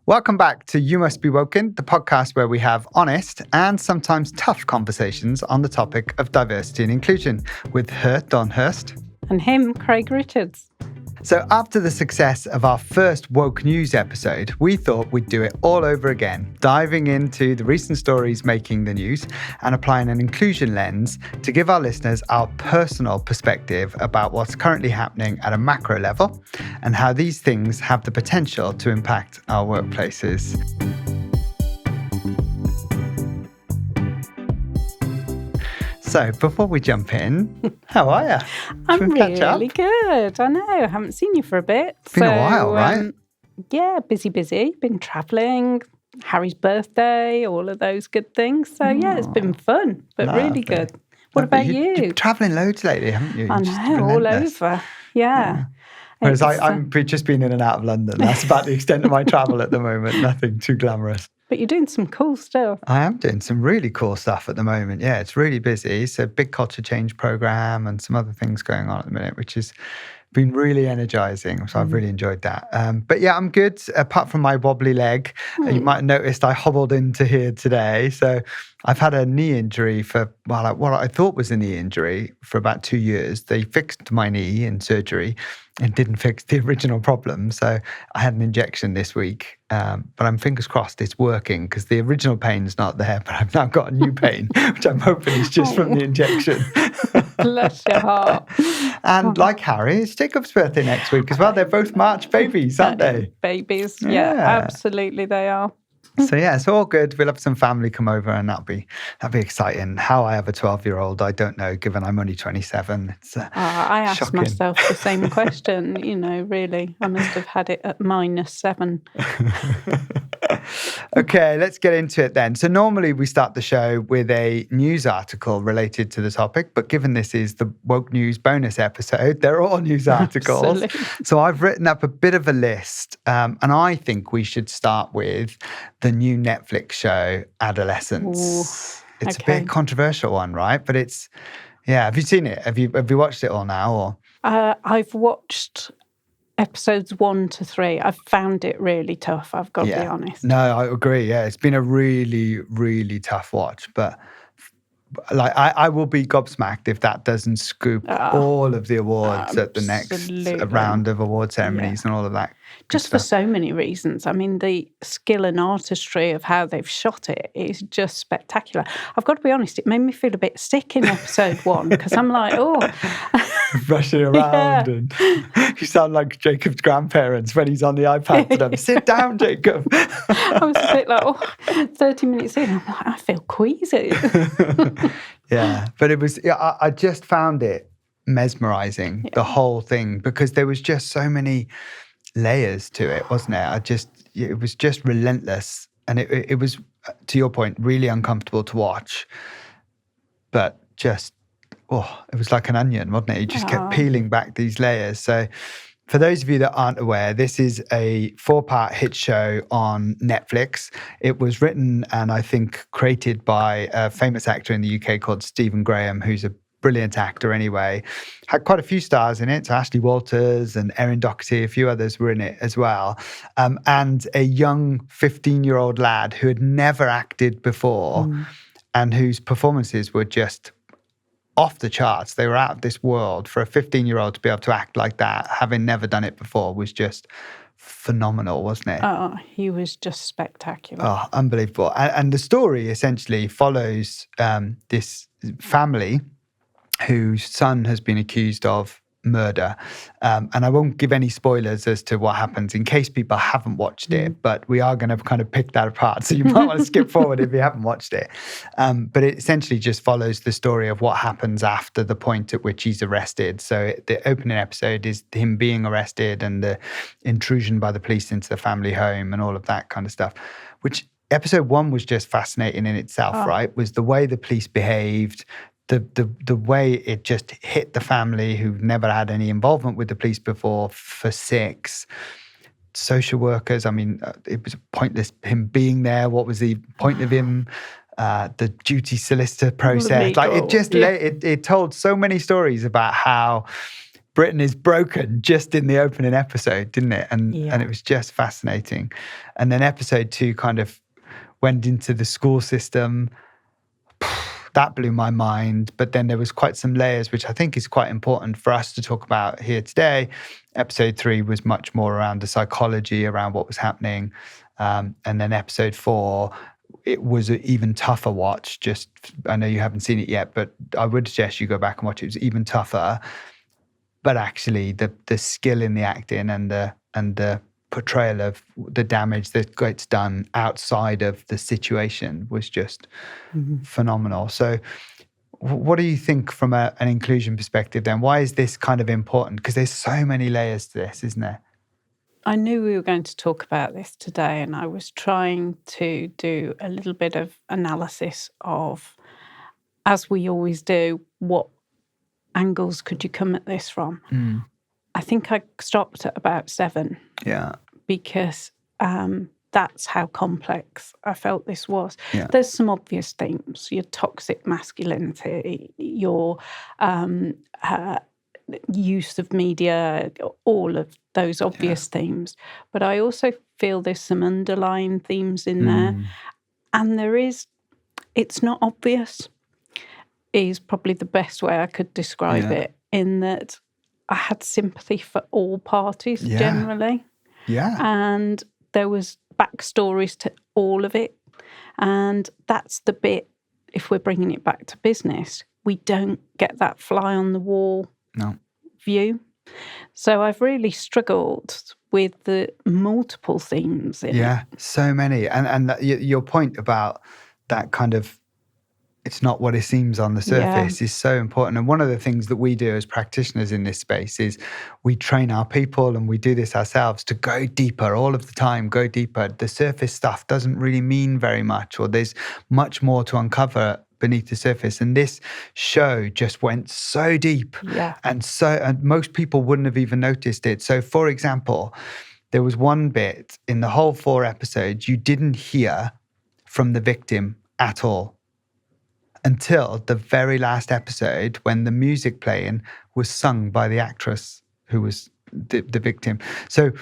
Welcome back to You Must Be Woken, the podcast where we have honest and sometimes tough conversations on the topic of diversity and inclusion with her, Don Hurst. And him, Craig Richards. So after the success of our first Woke News episode, we thought we'd do it all over again, diving into the recent stories making the news and applying an inclusion lens to give our listeners our personal perspective about what's currently happening at a macro level and how these things have the potential to impact our workplaces. So, before we jump in, how are you? I'm really good. I know. I haven't seen you for a bit. It's been a while, right? Yeah, busy. Been travelling, Harry's birthday, all of those good things. So, yeah, it's been fun, but really good. What about you? You've been travelling loads lately, haven't you? I know, all over. Yeah. Whereas I'm just been in and out of London. That's about the extent of my travel at the moment. Nothing too glamorous. But you're doing some cool stuff. I am doing some really cool stuff at the moment. Yeah, it's really busy. It's a big culture change program and some other things going on at the minute, which has been really energizing. So I've really enjoyed that. But yeah, I'm good. Apart from my wobbly leg, you might have noticed I hobbled into here today. So I've had a knee injury for, what I thought was a knee injury for about 2 years. They fixed my knee in surgery and didn't fix the original problem. So I had an injection this week, but I'm fingers crossed it's working because the original pain's not there, but I've now got a new pain, which I'm hoping is just from the injection. Bless your heart. And like Harry, it's Jacob's birthday next week as well. They're both March babies, aren't they? Babies, yeah, absolutely they are. So yeah, it's all good. We'll have some family come over and that'll be exciting. How I have a 12-year-old, I don't know, given I'm only 27. It's I asked shocking. myself the same question, really. I must have had it at -7. Okay, let's get into it then. So normally we start the show with a news article related to the topic, but given this is the Woke News bonus episode, they're all news articles. So I've written up a bit of a list, and I think we should start with the new Netflix show, Adolescence. Ooh, it's a bit controversial one, right? But it's, have you seen it? Have you watched it all now? Or I've watched episodes 1 to 3. I've found it really tough, I've got to be honest. No, I agree. Yeah, it's been a really, really tough watch. But like, I will be gobsmacked if that doesn't scoop all of the awards at the next round of award ceremonies and all of that. Just for so many reasons. I mean, the skill and artistry of how they've shot it is just spectacular. I've got to be honest, it made me feel a bit sick in episode 1 because I'm like, rushing around and you sound like Jacob's grandparents when he's on the iPad to them. Sit down, Jacob. I was a bit like, 30 minutes in, I'm like, I feel queasy. Yeah, but it was, I just found it mesmerizing, the whole thing, because there was just so many layers to it, wasn't it? It was just relentless. And it was, to your point, really uncomfortable to watch, but just, it was like an onion, wasn't it? You just kept peeling back these layers. So for those of you that aren't aware, this is a 4-part hit show on Netflix. It was written and I think created by a famous actor in the UK called Stephen Graham, who's a brilliant actor anyway. Had quite a few stars in it. So Ashley Walters and Erin Doherty, a few others were in it as well. And a young 15-year-old lad who had never acted before and whose performances were just off the charts. They were out of this world. For a 15-year-old to be able to act like that, having never done it before, was just phenomenal, wasn't it? Oh, he was just spectacular. Oh, unbelievable. And the story essentially follows this family whose son has been accused of murder. And I won't give any spoilers as to what happens in case people haven't watched it, but we are going to kind of pick that apart. So you might want to skip forward if you haven't watched it. But it essentially just follows the story of what happens after the point at which he's arrested. So the opening episode is him being arrested and the intrusion by the police into the family home and all of that kind of stuff, which episode 1 was just fascinating in itself, right? Was the way the police behaved, the way it just hit the family who've never had any involvement with the police before for 6. Social workers, I mean, it was pointless him being there. What was the point of him? The duty solicitor process. Like it just it told so many stories about how Britain is broken just in the opening episode, didn't it? And it was just fascinating. And then episode 2 kind of went into the school system. That blew my mind. But then there was quite some layers, which I think is quite important for us to talk about here today. Episode 3 was much more around the psychology, around what was happening. And then episode 4, it was an even tougher watch. Just, I know you haven't seen it yet, but I would suggest you go back and watch it. It was even tougher. But actually, the skill in the acting and the portrayal of the damage that gets done outside of the situation was just phenomenal. So what do you think from an inclusion perspective then? Why is this kind of important? Because there's so many layers to this, isn't there? I knew we were going to talk about this today, and I was trying to do a little bit of analysis of, as we always do, what angles could you come at this from? I think I stopped at about 7. Yeah. Because that's how complex I felt this was. Yeah. There's some obvious themes: your toxic masculinity, your use of media, all of those obvious themes. But I also feel there's some underlying themes in there. And it's not obvious, is probably the best way I could describe it, in that I had sympathy for all parties generally. Yeah. And there was backstories to all of it. And that's the bit, if we're bringing it back to business, we don't get that fly on the wall view. So I've really struggled with the multiple themes in it. So many. And your point about that kind of, it's not what it seems on the surface is so important. And one of the things that we do as practitioners in this space is we train our people, and we do this ourselves, to go deeper all of the time, go deeper. The surface stuff doesn't really mean very much, or there's much more to uncover beneath the surface. And this show just went so deep. And most people wouldn't have even noticed it. So for example, there was one bit in the whole 4 episodes you didn't hear from the victim at all, until the very last episode, when the music playing was sung by the actress who was the victim. So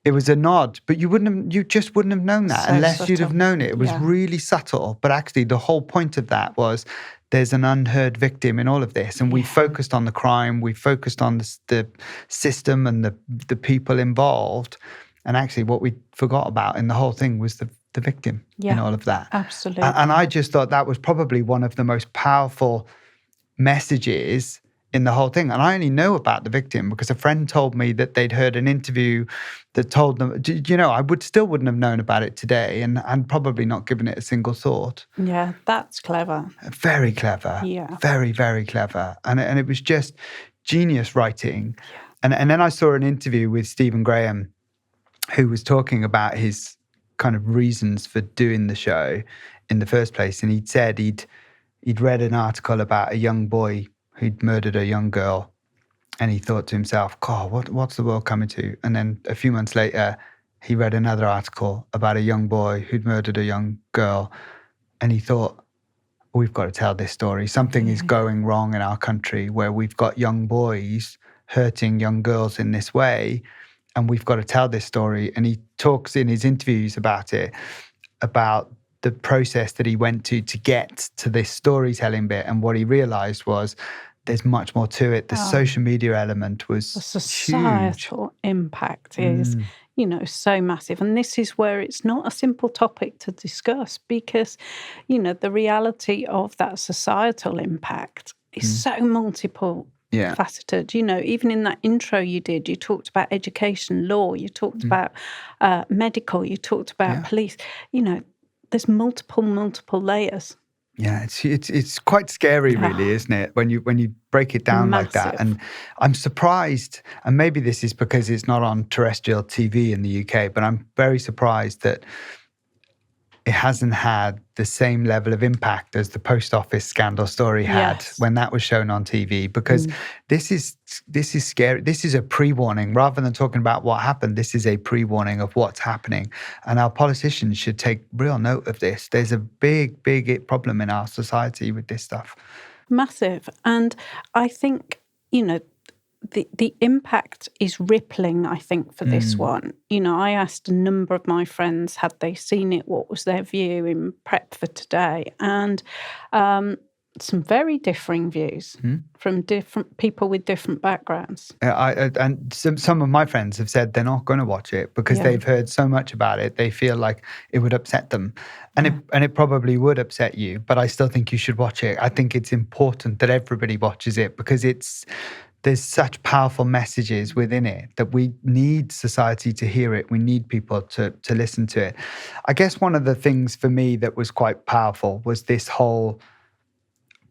it was a nod, but you just wouldn't have known that unless you'd have known it. It was really subtle, but actually the whole point of that was there's an unheard victim in all of this. And we focused on the crime, we focused on the system and the people involved. And actually what we forgot about in the whole thing was the victim in all of that. Absolutely. And I just thought that was probably one of the most powerful messages in the whole thing. And I only know about the victim because a friend told me that they'd heard an interview that told them, I wouldn't have known about it today, and probably not given it a single thought. Yeah, that's clever. Very clever. Yeah. Very, very clever. And it was just genius writing. Yeah. And then I saw an interview with Stephen Graham, who was talking about his kind of reasons for doing the show in the first place. And he'd said he'd read an article about a young boy who'd murdered a young girl, and he thought to himself, God, what's the world coming to? And then a few months later, he read another article about a young boy who'd murdered a young girl, and he thought, we've got to tell this story. Something is going wrong in our country where we've got young boys hurting young girls in this way, and we've got to tell this story. And he talks in his interviews about it, about the process that he went to get to this storytelling bit. And what he realized was there's much more to it. The social media element was the societal impact is, so massive. And this is where it's not a simple topic to discuss, because, the reality of that societal impact is so multiple. Faceted. Even in that intro you did, you talked about education, law, you talked about medical, you talked about police. There's multiple layers. Yeah, it's quite scary, really, isn't it? When you break it down like that. And I'm surprised, and maybe this is because it's not on terrestrial TV in the UK, but I'm very surprised that it hasn't had the same level of impact as the post office scandal story had when that was shown on TV, because this is scary. This is a pre-warning. Rather than talking about what happened, this is a pre-warning of what's happening. And our politicians should take real note of this. There's a big, big problem in our society with this stuff. Massive. And I think, the impact is rippling, I think, for this one. I asked a number of my friends, had they seen it, what was their view in prep for today? And some very differing views from different people with different backgrounds. And some of my friends have said they're not going to watch it because they've heard so much about it. They feel like it would upset them. And it probably would upset you, but I still think you should watch it. I think it's important that everybody watches it because there's such powerful messages within it that we need society to hear it. We need people to listen to it. I guess one of the things for me that was quite powerful was this whole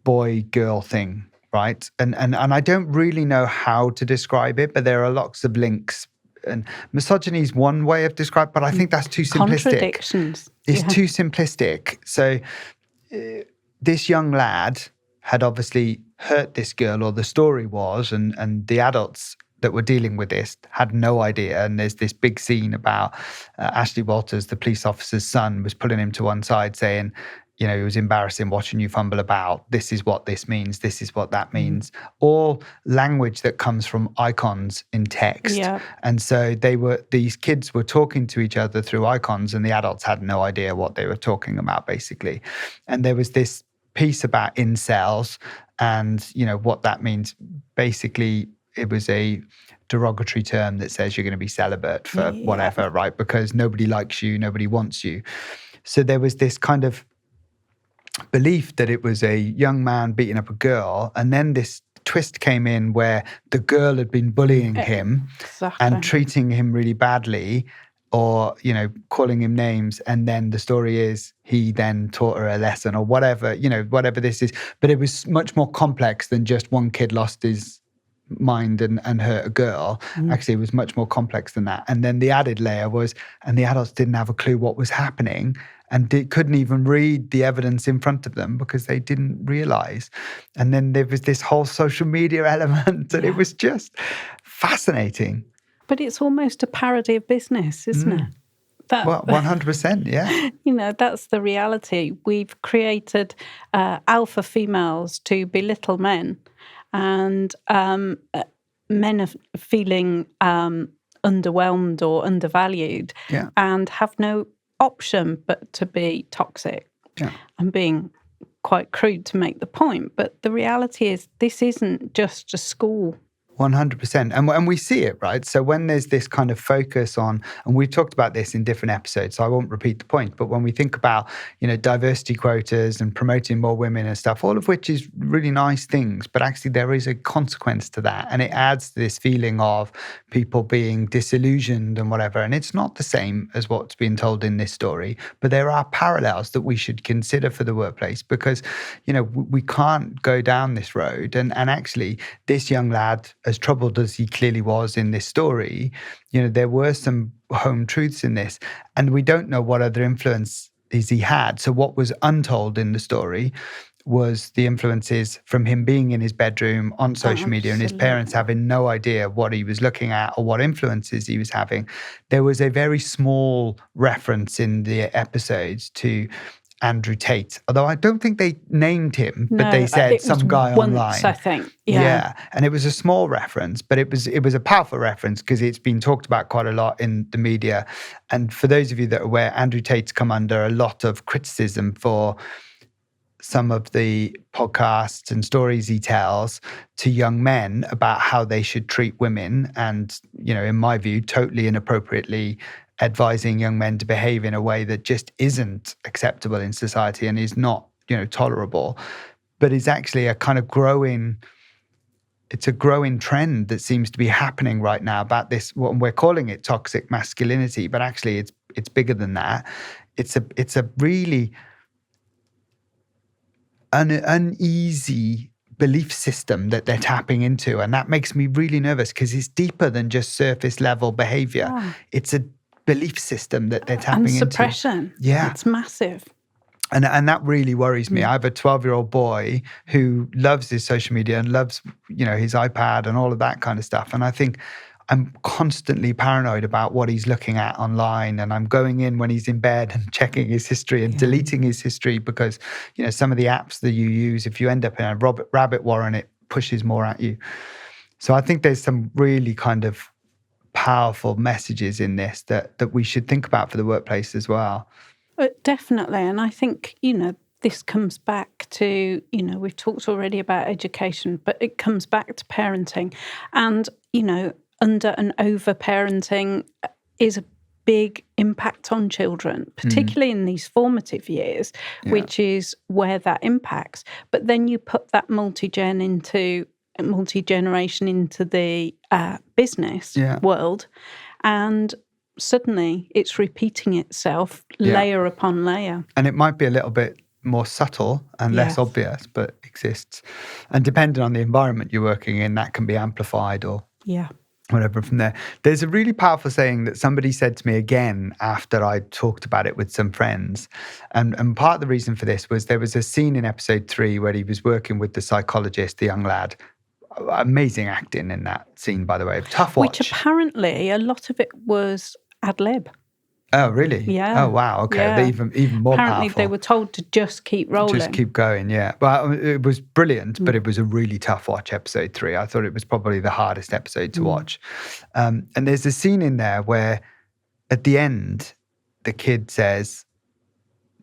boy-girl thing, right? And I don't really know how to describe it, but there are lots of links. And misogyny is one way of describing, but I think that's too simplistic. Contradictions. It's too simplistic. So this young lad had obviously hurt this girl, or the story was, and the adults that were dealing with this had no idea. And there's this big scene about Ashley Walters, the police officer's son, was pulling him to one side saying, it was embarrassing watching you fumble about. This is what this means. This is what that means. All language that comes from icons in text. Yeah. And so these kids were talking to each other through icons, and the adults had no idea what they were talking about, basically. And there was this piece about incels and, what that means. Basically, it was a derogatory term that says you're going to be celibate for whatever, right? Because nobody likes you, nobody wants you. So there was this kind of belief that it was a young man beating up a girl, and then this twist came in where the girl had been bullying him and treating him really badly, or calling him names, and then the story is he then taught her a lesson or whatever this is. But it was much more complex than just one kid lost his mind and hurt a girl. Actually, it was much more complex than that. And then the added layer was, and the adults didn't have a clue what was happening, and couldn't even read the evidence in front of them because they didn't realize. And then there was this whole social media element, and it was just fascinating. But it's almost a parody of business, isn't it? Well, 100%, yeah. That's the reality. We've created alpha females to belittle men, and men are feeling underwhelmed or undervalued and have no option but to be toxic. I'm being quite crude to make the point, but the reality is this isn't just a school. 100%. And we see it, right? So when there's this kind of focus on, and we've talked about this in different episodes, so I won't repeat the point, but when we think about, diversity quotas and promoting more women and stuff, all of which is really nice things, but actually there is a consequence to that. And it adds to this feeling of people being disillusioned and whatever. And it's not the same as what's being told in this story, but there are parallels that we should consider for the workplace because, we can't go down this road. And actually, this young lad, as troubled as he clearly was in this story, there were some home truths in this. And we don't know what other influences he had. So what was untold in the story was the influences from him being in his bedroom on social media and his parents having no idea what he was looking at or what influences he was having. There was a very small reference in the episodes to Andrew Tate, although I don't think they named him, but they said some guy once, online. I think. Yeah. And it was a small reference, but it was a powerful reference because it's been talked about quite a lot in the media. And for those of you that are aware, Andrew Tate's come under a lot of criticism for some of the podcasts and stories he tells to young men about how they should treat women. And, in my view, totally inappropriately advising young men to behave in a way that just isn't acceptable in society and is not, tolerable, but is actually a kind of growing trend that seems to be happening right now about this, what we're calling it toxic masculinity, but actually it's bigger than that. It's a really uneasy belief system that they're tapping into. And that makes me really nervous because it's deeper than just surface level behavior. Yeah. It's a belief system that they're tapping into. And suppression. Yeah. It's massive. And that really worries me. I have a 12-year-old boy who loves his social media and loves, his iPad and all of that kind of stuff. And I think I'm constantly paranoid about what he's looking at online. And I'm going in when he's in bed and checking his history and deleting his history because, some of the apps that you use, if you end up in a rabbit warren, it pushes more at you. So I think there's some really kind of powerful messages in this that we should think about for the workplace as well. Definitely. And I think, this comes back to, we've talked already about education, but it comes back to parenting. And, under and over parenting is a big impact on children, particularly in these formative years, which is where that impacts. But then you put that multi-generation into the business world, and suddenly it's repeating itself layer upon layer. And it might be a little bit more subtle and less obvious, but exists. And depending on the environment you're working in, that can be amplified or whatever from there. There's a really powerful saying that somebody said to me again after I talked about it with some friends. And part of the reason for this was there was a scene in episode 3 where he was working with the psychologist, the young lad. Amazing acting in that scene, by the way. Tough watch. Which apparently a lot of it was ad lib. Oh, really? Yeah. Oh, wow. Okay. Yeah. Even more Apparently powerful. they were told to just keep rolling. Just keep going, yeah. Well, it was brilliant, but it was a really tough watch, episode 3. I thought it was probably the hardest episode to watch. And there's a scene in there where at the end, the kid says,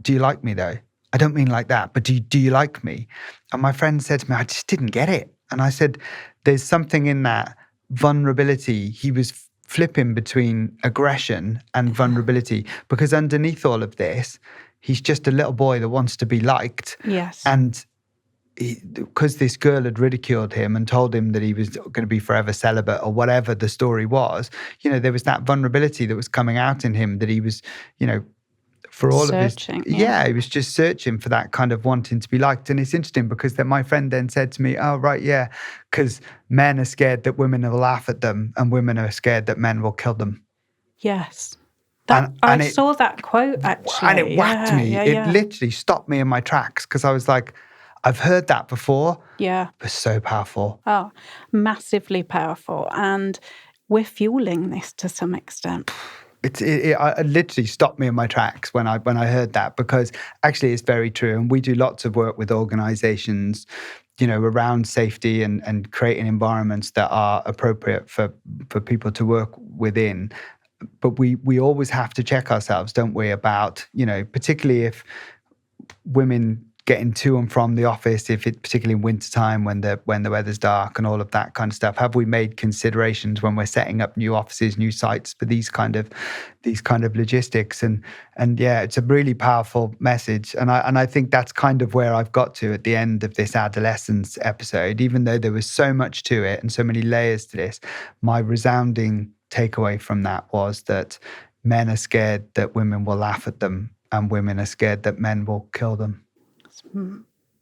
"Do you like me, though? I don't mean like that, but do you like me?" And my friend said to me, "I just didn't get it." And I said, there's something in that vulnerability. He was flipping between aggression and vulnerability, because underneath all of this, he's just a little boy that wants to be liked. Yes. And because this girl had ridiculed him and told him that he was going to be forever celibate or whatever the story was, there was that vulnerability that was coming out in him that he was, for all searching, of his, he was just searching for that kind of wanting to be liked. And it's interesting because then my friend then said to me, "Oh, right, yeah, because men are scared that women will laugh at them and women are scared that men will kill them." Yes. I saw that quote, actually. And it whacked me. It literally stopped me in my tracks because I was like, I've heard that before. Yeah. It was so powerful. Oh, massively powerful. And we're fueling this to some extent. It literally stopped me in my tracks when I heard that, because actually it's very true. And we do lots of work with organizations, around safety and creating environments that are appropriate for people to work within. But we always have to check ourselves, don't we, about, particularly if women getting to and from the office, if it particularly in wintertime when the weather's dark and all of that kind of stuff. Have we made considerations when we're setting up new offices, new sites for these kind of logistics? And yeah, it's a really powerful message. And I think that's kind of where I've got to at the end of this Adolescence episode. Even though there was so much to it and so many layers to this, my resounding takeaway from that was that men are scared that women will laugh at them and women are scared that men will kill them.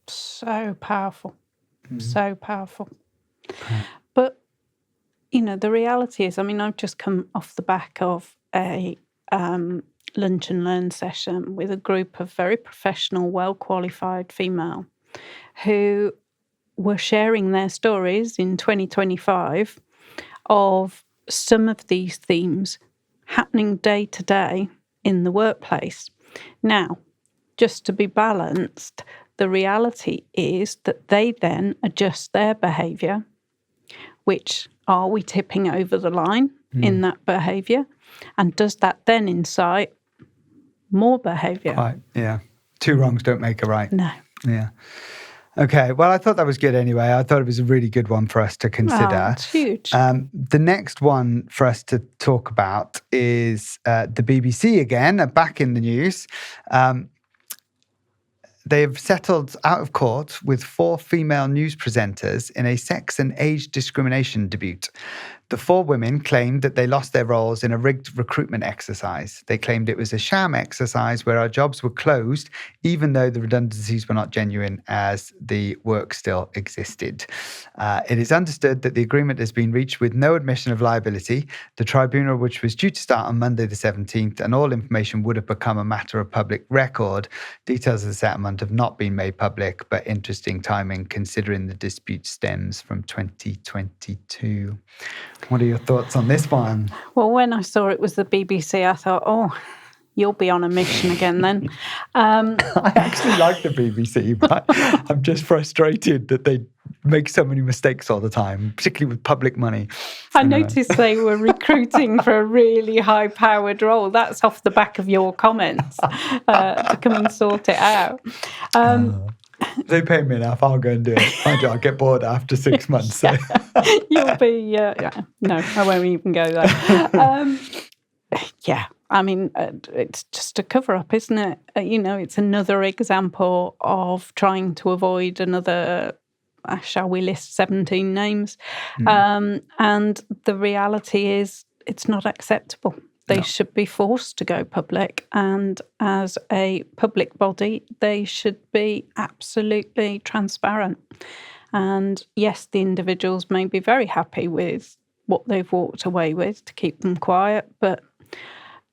So powerful. So powerful. But, the reality is, I've just come off the back of a lunch and learn session with a group of very professional, well-qualified female who were sharing their stories in 2025 of some of these themes happening day to day in the workplace. Now, just to be balanced, the reality is that they then adjust their behaviour, which are we tipping over the line in that behaviour? And does that then incite more behaviour? Right, yeah. 2 wrongs don't make a right. No. Yeah. Okay, well, I thought that was good anyway. I thought it was a really good one for us to consider. Oh, it's huge. The next one for us to talk about is the BBC again, back in the news. They've settled out of court with 4 female news presenters in a sex and age discrimination dispute. The 4 women claimed that they lost their roles in a rigged recruitment exercise. They claimed it was a sham exercise where our jobs were closed, even though the redundancies were not genuine, as the work still existed. It is understood that the agreement has been reached with no admission of liability. The tribunal, which was due to start on Monday the 17th, and all information would have become a matter of public record. Details of the settlement have not been made public, but interesting timing considering the dispute stems from 2022. What are your thoughts on this one? Well, when I saw it was the BBC, I thought, oh, you'll be on a mission again then. I actually like the BBC, but I'm just frustrated that they make so many mistakes all the time, particularly with public money. I noticed they were recruiting for a really high-powered role. That's off the back of your comments to come and sort it out. They pay me enough, I'll go and do it. Mind you, I'll get bored after 6 months. So. You'll be, no, I won't even go there. I mean, it's just a cover-up, isn't it? It's another example of trying to avoid another, shall we list 17 names? And the reality is it's not acceptable. They should be forced to go public, and as a public body, they should be absolutely transparent. And yes, the individuals may be very happy with what they've walked away with to keep them quiet, but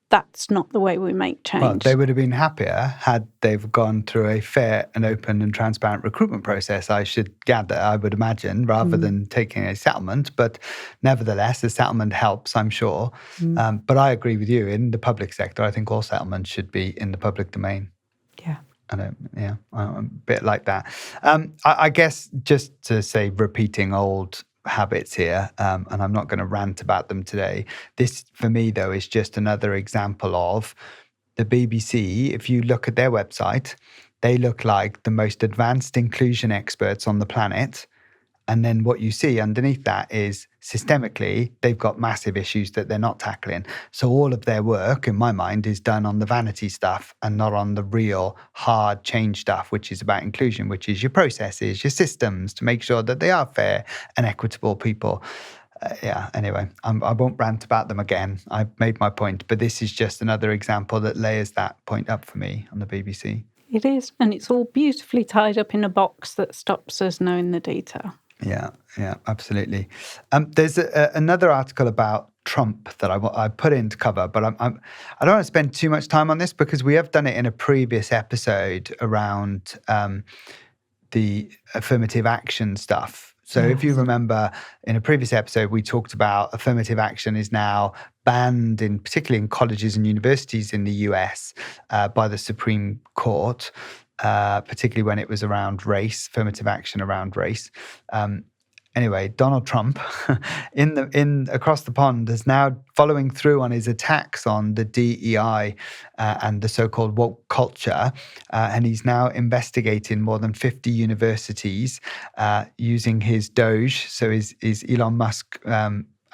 that's not the way we make change. Well, they would have been happier had they've gone through a fair and open and transparent recruitment process, I should gather, I would imagine, rather than taking a settlement. But nevertheless, a settlement helps, I'm sure. But I agree with you. In the public sector, I think all settlements should be in the public domain. Yeah. I'm a bit like that. I guess just to say, repeating old habits here, and I'm not going to rant about them today. This, for me, though, is just another example of the BBC. If you look at their website, they look like the most advanced inclusion experts on the planet. And then what you see underneath that is systemically, they've got massive issues that they're not tackling. So all of their work, in my mind, is done on the vanity stuff and not on the real hard change stuff, which is about inclusion, which is your processes, your systems to make sure that they are fair and equitable people. Anyway, I won't rant about them again. I've made my point, but this is just another example that layers that point up for me on the BBC. It is, and it's all beautifully tied up in a box that stops us knowing the detail. Yeah, absolutely. There's another article about Trump that I put in to cover, but I don't want to spend too much time on this because we have done it in a previous episode around the affirmative action stuff. So if you remember, in a previous episode, we talked about affirmative action is now banned, particularly in colleges and universities in the US by the Supreme Court. Particularly when it was around race, affirmative action around race. Anyway, Donald Trump, across the pond, is now following through on his attacks on the DEI and the so-called woke culture, and he's now investigating more than 50 universities using his Doge, so his Elon Musk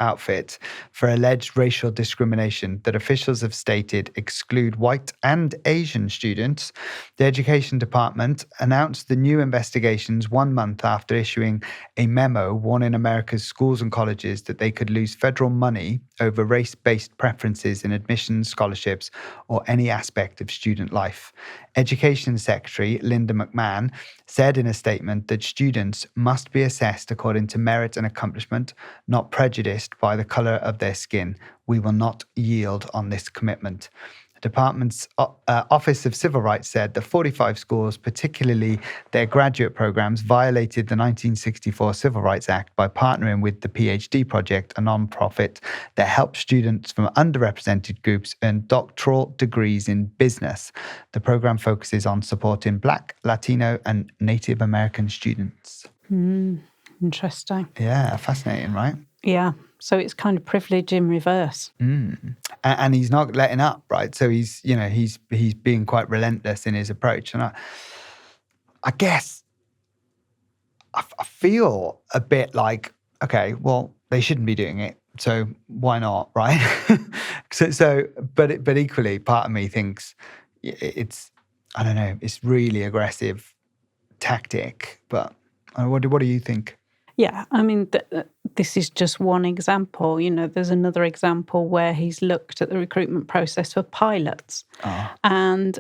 outfit, for alleged racial discrimination that officials have stated exclude white and Asian students. The Education Department announced the new investigations 1 month after issuing a memo warning America's schools and colleges that they could lose federal money over race-based preferences in admissions, scholarships, or any aspect of student life. Education Secretary Linda McMahon said in a statement that students must be assessed according to merit and accomplishment, not prejudiced by the color of their skin. We will not yield on this commitment. The department's Office of Civil Rights said that 45 schools, particularly their graduate programs, violated the 1964 Civil Rights Act by partnering with the PhD Project, a nonprofit that helps students from underrepresented groups earn doctoral degrees in business. The program focuses on supporting Black, Latino, and Native American students. Interesting. Yeah, fascinating, right? Yeah. So it's kind of privilege in reverse. And he's not letting up, right? So he's being quite relentless in his approach. And I guess I feel a bit like, okay, well, they shouldn't be doing it. So why not, right? But equally, part of me thinks it's, I don't know, it's really aggressive tactic. But what do you think? Yeah, I mean, this is just one example. There's another example where he's looked at the recruitment process for pilots. And,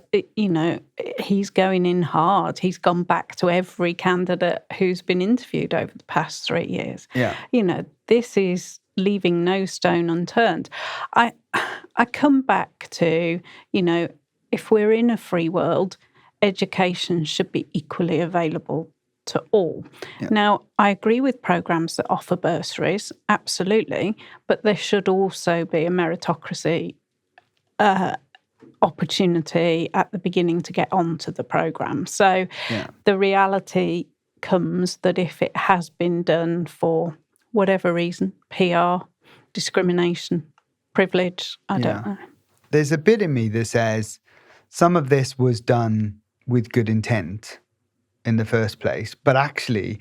he's going in hard. He's gone back to every candidate who's been interviewed over the past 3 years. Yeah. This is leaving no stone unturned. I come back to, if we're in a free world, education should be equally available to all. Yeah. Now, I agree with programs that offer bursaries, absolutely, but there should also be a meritocracy opportunity at the beginning to get onto the program. So the reality comes that if it has been done for whatever reason, PR, discrimination, privilege, I don't know. There's a bit in me that says some of this was done with good intent in the first place, but actually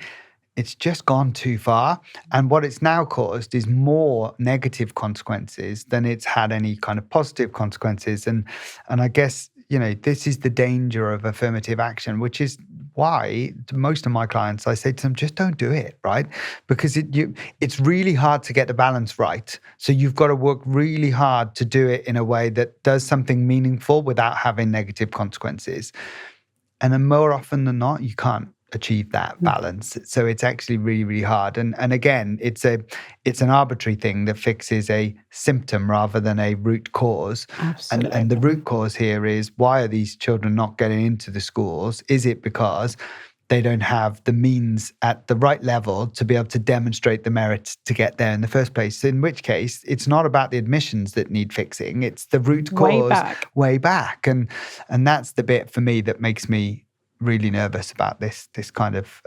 it's just gone too far. And what it's now caused is more negative consequences than it's had any kind of positive consequences. And I guess, this is the danger of affirmative action, which is why to most of my clients, I say to them, just don't do it, right? Because it's really hard to get the balance right. So you've got to work really hard to do it in a way that does something meaningful without having negative consequences. And then more often than not, you can't achieve that balance. So it's actually really, really hard. And again, it's an arbitrary thing that fixes a symptom rather than a root cause. Absolutely. And the root cause here is, why are these children not getting into the schools? Is it because they don't have the means at the right level to be able to demonstrate the merits to get there in the first place? In which case, it's not about the admissions that need fixing. It's the root cause way back. And that's the bit for me that makes me really nervous about this kind of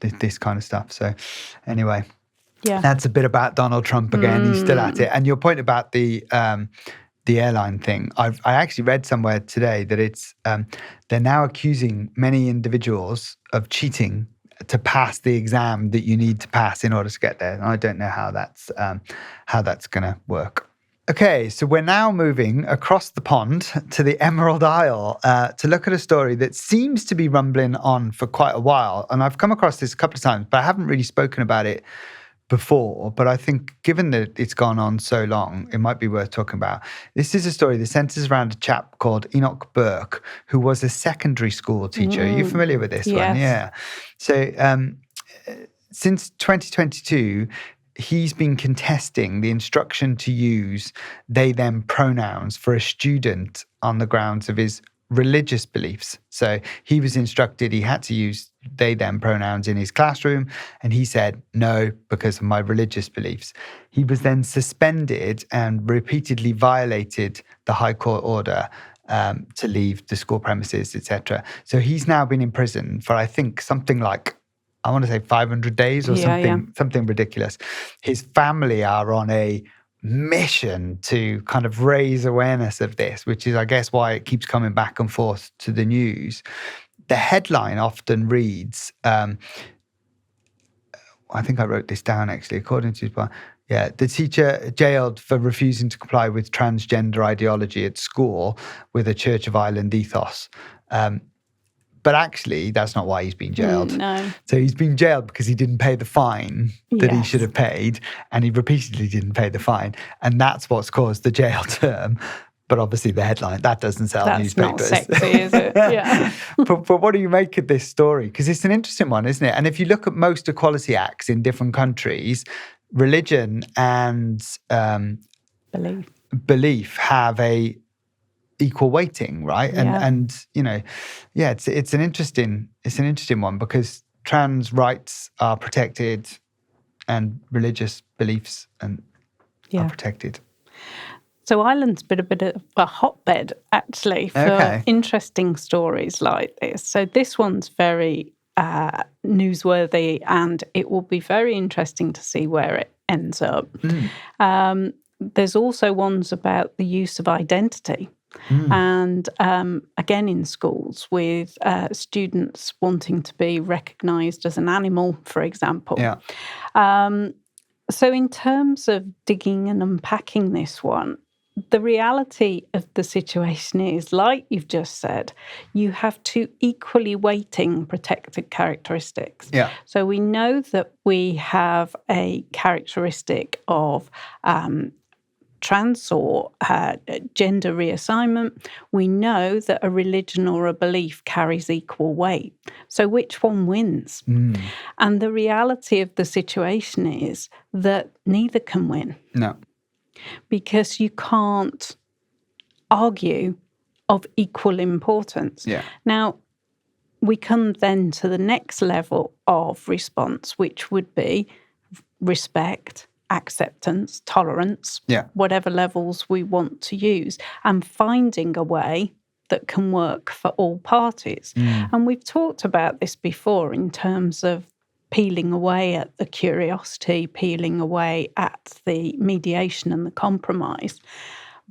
this kind of stuff. So anyway, that's a bit about Donald Trump again. He's still at it. And your point about the airline thing, I actually read somewhere today that it's they're now accusing many individuals of cheating to pass the exam that you need to pass in order to get there. And I don't know how that's going to work. Okay, so we're now moving across the pond to the Emerald Isle to look at a story that seems to be rumbling on for quite a while. And I've come across this a couple of times, but I haven't really spoken about it before. But I think given that it's gone on so long, it might be worth talking about. This is a story that centers around a chap called Enoch Burke, who was a secondary school teacher. Are you familiar with this one? Yeah. So since 2022, he's been contesting the instruction to use they, them pronouns for a student on the grounds of his religious beliefs. So he was instructed he had to use they, them pronouns in his classroom, and he said, no, because of my religious beliefs. He was then suspended and repeatedly violated the High Court order to leave the school premises, etc. So he's now been in prison for, I think, something like, I want to say 500 days or something ridiculous. His family are on a mission to kind of raise awareness of this, which is, I guess, why it keeps coming back and forth to the news. The headline often reads, I think I wrote this down actually, according to the teacher jailed for refusing to comply with transgender ideology at school with a Church of Ireland ethos. But actually, that's not why he's been jailed. No. So he's been jailed because he didn't pay the fine that he should have paid, and he repeatedly didn't pay the fine. And that's what's caused the jail term. But obviously the headline, that doesn't sell newspapers. That's not sexy, is it? Yeah. But what do you make of this story? Because it's an interesting one, isn't it? And if you look at most equality acts in different countries, religion and belief have a equal weighting, right? And it's an interesting one, because trans rights are protected and religious beliefs are protected. So Ireland's been a bit of a hotbed, actually, for interesting stories like this. So this one's very newsworthy, and it will be very interesting to see where it ends up. There's also ones about the use of identity. And again, in schools, with students wanting to be recognised as an animal, for example. So in terms of digging and unpacking this one, the reality of the situation is, like you've just said, you have two equally weighting protected characteristics. So we know that we have a characteristic of trans or gender reassignment. We know that a religion or a belief carries equal weight. So which one wins? And the reality of the situation is that neither can win. No. Because you can't argue of equal importance. Now, we come then to the next level of response, which would be respect, acceptance, tolerance, whatever levels we want to use, and finding a way that can work for all parties. And we've talked about this before in terms of peeling away at the curiosity, peeling away at the mediation and the compromise.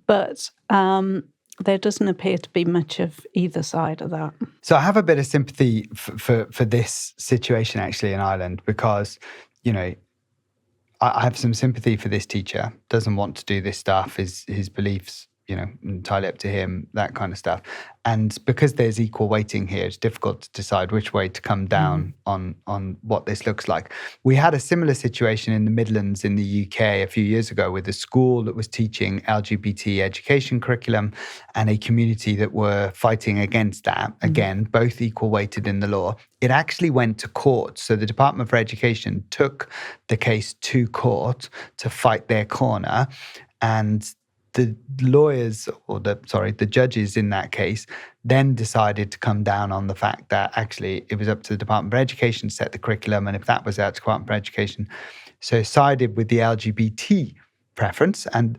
But there doesn't appear to be much of either side of that. So I have a bit of sympathy for this situation actually in Ireland, because, you know, I have some sympathy for this teacher. Doesn't want to do this stuff. His beliefs, you know, entirely up to him, that kind of stuff. And because there's equal weighting here, it's difficult to decide which way to come down on what this looks like. We had a similar situation in the Midlands in the UK a few years ago with a school that was teaching LGBT education curriculum and a community that were fighting against that. Again, both equal weighted in the law. It actually went to court. So the Department for Education took the case to court to fight their corner, and the lawyers, or the judges in that case, then decided to come down on the fact that actually it was up to the Department for Education to set the curriculum, and if that was out to Department for Education, so sided with the LGBT preference, and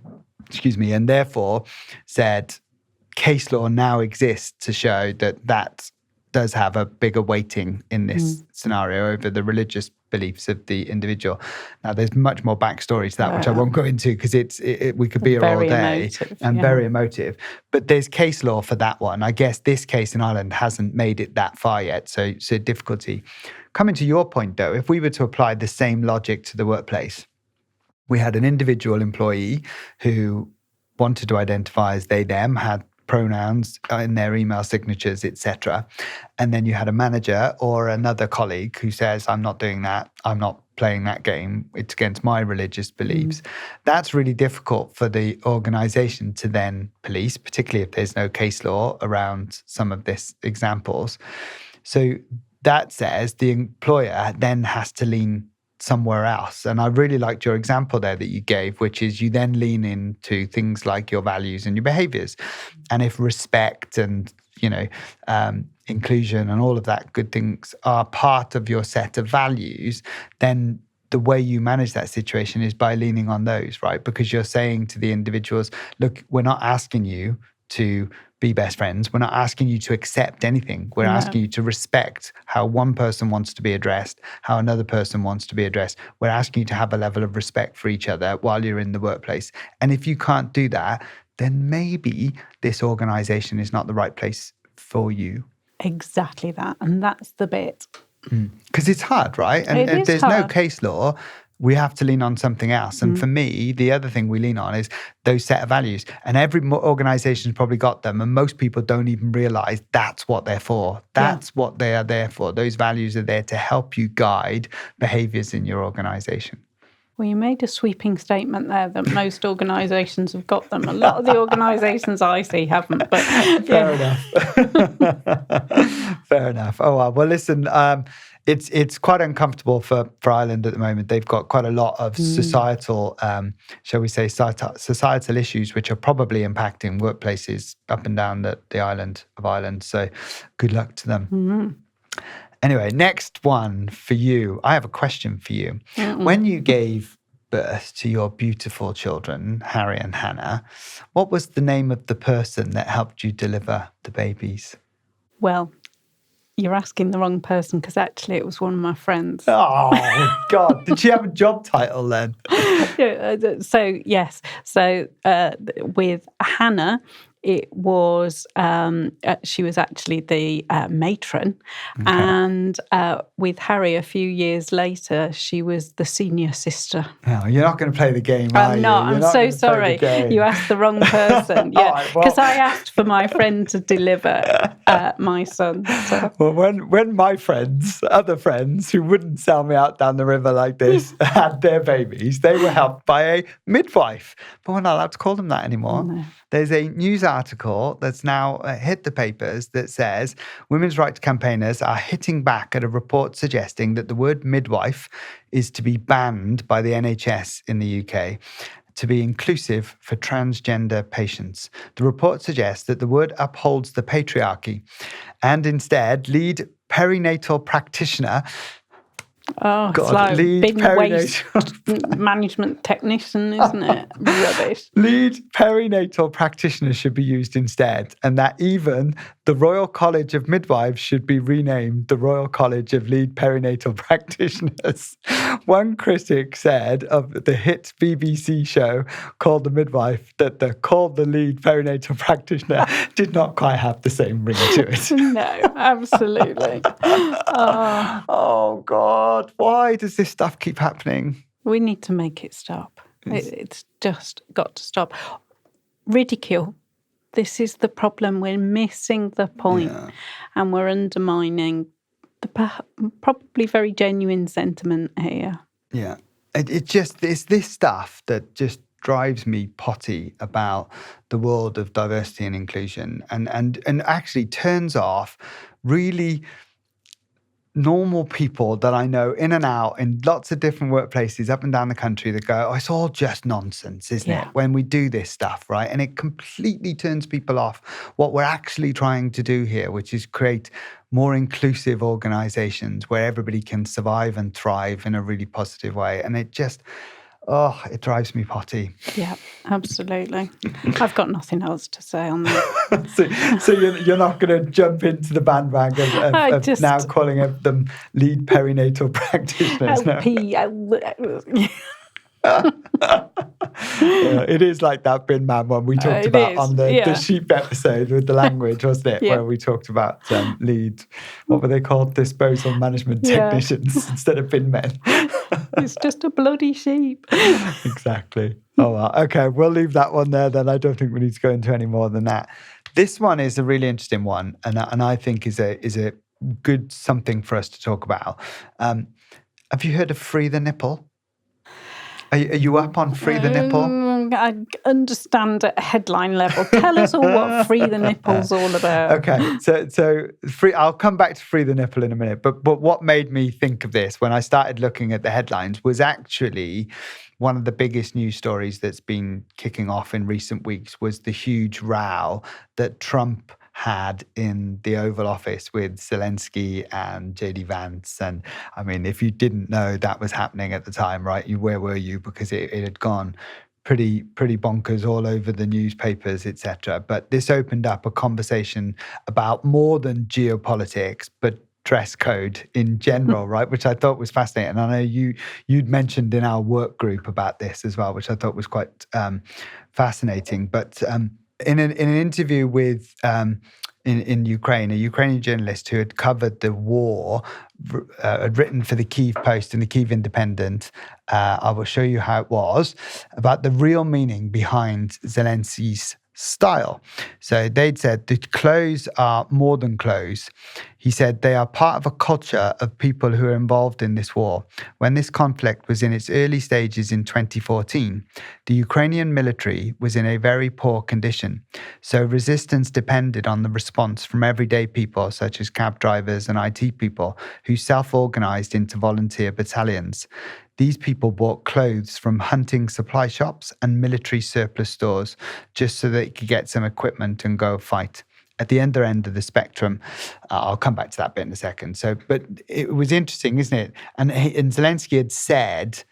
therefore said case law now exists to show that does have a bigger weighting in this scenario over the religious beliefs of the individual. Now, there's much more backstory to that, which I won't go into because we could be here all day and very emotive. But there's case law for that one. I guess this case in Ireland hasn't made it that far yet, so difficulty. Coming to your point, though, if we were to apply the same logic to the workplace, we had an individual employee who wanted to identify as they, them, had pronouns in their email signatures, etc. And then you had a manager or another colleague who says, I'm not doing that. I'm not playing that game. It's against my religious beliefs. That's really difficult for the organization to then police, particularly if there's no case law around some of these examples. So that says the employer then has to lean somewhere else. And I really liked your example there that you gave, which is you then lean into things like your values and your behaviors. And if respect and, inclusion and all of that good things are part of your set of values, then the way you manage that situation is by leaning on those, right? Because you're saying to the individuals, look, we're not asking you to be best friends. We're not asking you to accept anything. We're asking you to respect how one person wants to be addressed, how another person wants to be addressed. We're asking you to have a level of respect for each other while you're in the workplace. And if you can't do that, then maybe this organization is not the right place for you. Exactly that. And that's the bit. Because it's hard, right? And if there's no case law, we have to lean on something else. And for me, the other thing we lean on is those set of values. And every organization's probably got them. And most people don't even realize that's what they're for. That's what they are there for. Those values are there to help you guide behaviors in your organization. Well, you made a sweeping statement there that most organisations have got them. A lot of the organisations I see haven't. But Fair enough. Fair enough. Oh, well, listen, it's quite uncomfortable for Ireland at the moment. They've got quite a lot of societal, shall we say, societal issues, which are probably impacting workplaces up and down the island of Ireland. So good luck to them. Anyway, next one for you. I have a question for you. When you gave birth to your beautiful children, Harry and Hannah, what was the name of the person that helped you deliver the babies? Well, you're asking the wrong person because actually it was one of my friends. Oh, God. Did she have a job title then? So, yes. So with Hannah, it was, she was actually the matron. Okay. And with Harry, a few years later, she was the senior sister. No, you're not going to play the game, are you? I'm so sorry. You asked the wrong person. Yeah, because I asked for my friend to deliver my son. So. Well, when my friends, other friends who wouldn't sell me out down the river like this, had their babies, they were helped by a midwife. But we're not allowed to call them that anymore. No. There's a news article that's now hit the papers that says women's rights campaigners are hitting back at a report suggesting that the word midwife is to be banned by the NHS in the UK to be inclusive for transgender patients. The report suggests that the word upholds the patriarchy and instead lead perinatal practitioner, Oh, God, it's like lead bin waste perinatal management technician, isn't it? Rubbish. lead perinatal practitioner should be used instead, and that even the Royal College of Midwives should be renamed the Royal College of Lead Perinatal Practitioners. One critic said of the hit BBC show called The Midwife that the called the lead perinatal practitioner did not quite have the same ring to it. No, absolutely. Oh God, why does this stuff keep happening? We need to make it stop. It's just got to stop. Ridicule. This is the problem. We're missing the point, and we're undermining the probably very genuine sentiment here. Yeah. It's this stuff that just drives me potty about the world of diversity and inclusion, and actually turns off really normal people that I know in and out in lots of different workplaces up and down the country that go, oh, it's all just nonsense, isn't it? When we do this stuff, right? And it completely turns people off what we're actually trying to do here, which is create more inclusive organizations where everybody can survive and thrive in a really positive way. And it just, it drives me potty. Yeah, absolutely. I've got nothing else to say on that. so you're not going to jump into the bandwagon of now calling them lead perinatal practitioners? It is like that Bin Man one we talked about on the sheep episode with the language, wasn't it? Where we talked about lead, what were they called? Disposal management technicians instead of bin men. It's just a bloody sheep. Exactly. Oh, well. Okay, we'll leave that one there then. I don't think we need to go into any more than that. This one is a really interesting one, and I think is a good something for us to talk about. Have you heard of Free the Nipple? Are you up on Free the Nipple? I understand at headline level. Tell us all what Free the Nipple's all about. Okay, so free. I'll come back to Free the Nipple in a minute. But what made me think of this when I started looking at the headlines was actually one of the biggest news stories that's been kicking off in recent weeks was the huge row that Trump had in the Oval Office with Zelensky and JD Vance. And I mean, if you didn't know that was happening at the time, right, where were you? Because it had gone pretty bonkers all over the newspapers, etc. But this opened up a conversation about more than geopolitics, but dress code in general, right? Which I thought was fascinating. And I know you'd mentioned in our work group about this as well, which I thought was quite fascinating. But in an interview with in Ukraine, a Ukrainian journalist who had covered the war, had written for the Kyiv Post and the Kyiv Independent. I will show you how it was about the real meaning behind Zelensky's style. So they'd said the clothes are more than clothes. He said they are part of a culture of people who are involved in this war. When this conflict was in its early stages in 2014, the Ukrainian military was in a very poor condition. So resistance depended on the response from everyday people, such as cab drivers and IT people, who self-organized into volunteer battalions. These people bought clothes from hunting supply shops and military surplus stores just so they could get some equipment and go fight. At the other end of the spectrum, I'll come back to that bit in a second. So, but it was interesting, isn't it? And Zelensky had said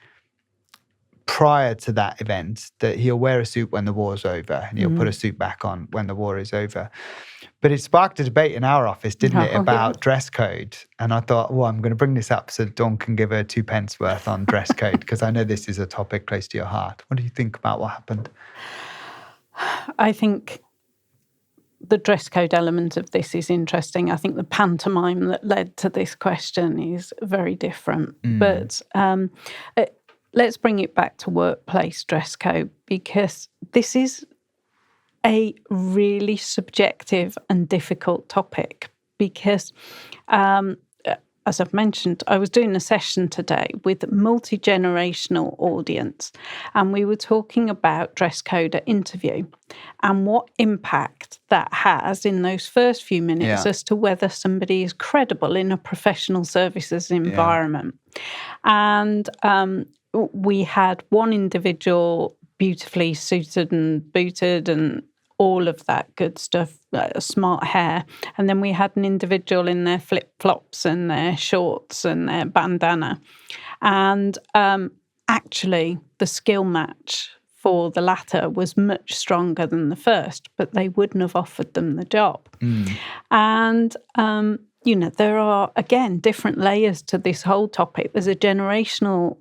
prior to that event that he'll wear a suit when the war's over and he'll put a suit back on when the war is over. But it sparked a debate in our office, didn't it, about dress code? And I thought, well, I'm going to bring this up so Dawn can give her 2 pence worth on dress code, because I know this is a topic close to your heart. What do you think about what happened? I think the dress code element of this is interesting. I think the pantomime that led to this question is very different. But let's bring it back to workplace dress code, because this is a really subjective and difficult topic. Because, as I've mentioned, I was doing a session today with a multi-generational audience, and we were talking about dress code at interview and what impact that has in those first few minutes as to whether somebody is credible in a professional services environment. And we had one individual beautifully suited and booted and all of that good stuff, smart hair. And then we had an individual in their flip-flops and their shorts and their bandana. And actually, the skill match for the latter was much stronger than the first, but they wouldn't have offered them the job. And, there are, again, different layers to this whole topic. There's a generational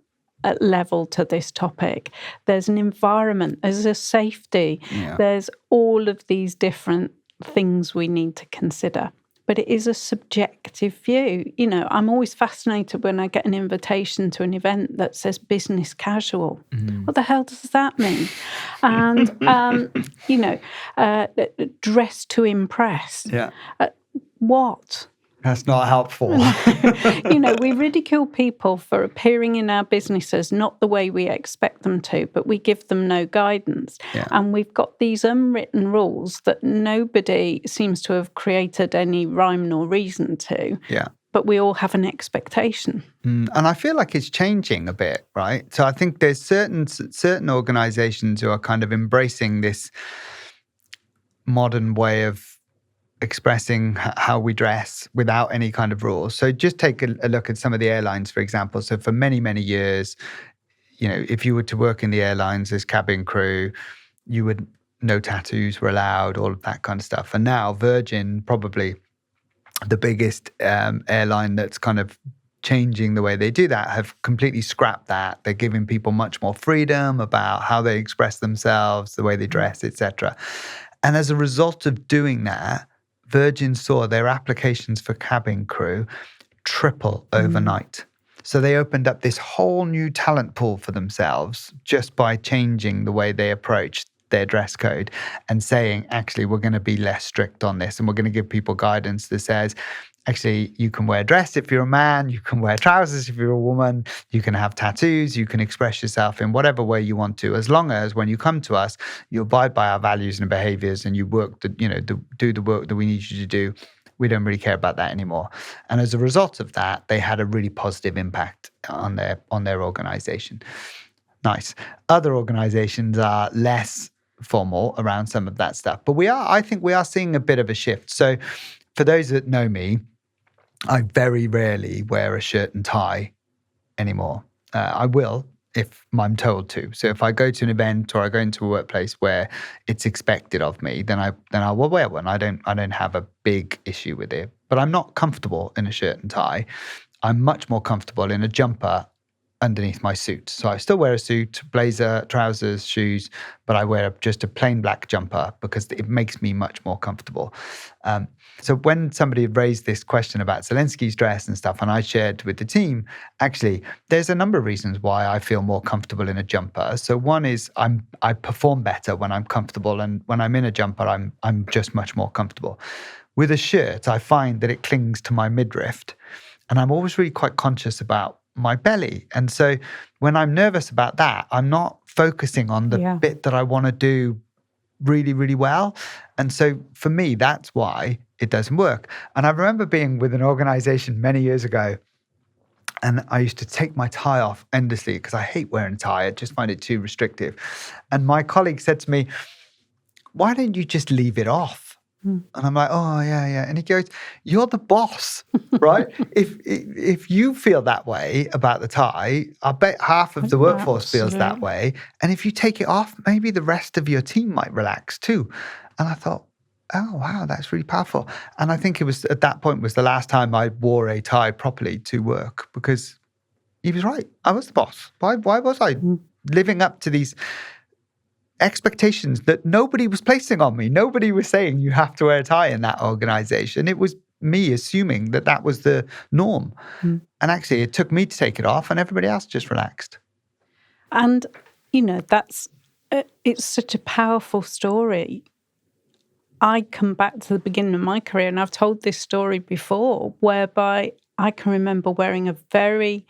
level to this topic. There's an environment, there's a safety, there's all of these different things we need to consider. But it is a subjective view. I'm always fascinated when I get an invitation to an event that says business casual. What the hell does that mean? And, dress to impress. What? That's not helpful. We ridicule people for appearing in our businesses not the way we expect them to, but we give them no guidance. And we've got these unwritten rules that nobody seems to have created any rhyme nor reason to. But we all have an expectation. And I feel like it's changing a bit, right? So I think there's certain organizations who are kind of embracing this modern way of expressing how we dress without any kind of rules. So just take a look at some of the airlines, for example. So for many, many years, if you were to work in the airlines as cabin crew, no tattoos were allowed, all of that kind of stuff. And now Virgin, probably the biggest airline that's kind of changing the way they do that, have completely scrapped that. They're giving people much more freedom about how they express themselves, the way they dress, etc. And as a result of doing that, Virgin saw their applications for cabin crew triple overnight. So they opened up this whole new talent pool for themselves just by changing the way they approached their dress code and saying, actually, we're going to be less strict on this and we're going to give people guidance that says, actually, you can wear a dress if you're a man, you can wear trousers if you're a woman, you can have tattoos, you can express yourself in whatever way you want to, as long as when you come to us, you abide by our values and behaviors and you work, do the work that we need you to do. We don't really care about that anymore. And as a result of that, they had a really positive impact on their organization. Nice. Other organizations are less formal around some of that stuff, but I think we are seeing a bit of a shift. So for those that know me, I very rarely wear a shirt and tie anymore. I will if I'm told to. So if I go to an event or I go into a workplace where it's expected of me, then I will wear one. I don't have a big issue with it. But I'm not comfortable in a shirt and tie. I'm much more comfortable in a jumper underneath my suit. So I still wear a suit, blazer, trousers, shoes, but I wear just a plain black jumper because it makes me much more comfortable. So when somebody raised this question about Zelensky's dress and stuff, and I shared with the team, actually, there's a number of reasons why I feel more comfortable in a jumper. So one is I perform better when I'm comfortable, and when I'm in a jumper, I'm just much more comfortable. With a shirt, I find that it clings to my midriff, and I'm always really quite conscious about my belly. And so when I'm nervous about that, I'm not focusing on the bit that I want to do really, really well. And so for me, that's why it doesn't work. And I remember being with an organization many years ago, and I used to take my tie off endlessly because I hate wearing a tie. I just find it too restrictive. And my colleague said to me, why don't you just leave it off? And I'm like, oh, yeah. And he goes, you're the boss, right? If you feel that way about the tie, I bet half of the workforce feels that way. And if you take it off, maybe the rest of your team might relax too. And I thought, oh, wow, that's really powerful. And I think it was at that point was the last time I wore a tie properly to work, because he was right. I was the boss. Why was I living up to these expectations that nobody was placing on me? Nobody was saying you have to wear a tie in that organization. It was me assuming that was the norm. And actually, it took me to take it off and everybody else just relaxed. And, it's such a powerful story. I come back to the beginning of my career, and I've told this story before, whereby I can remember wearing a very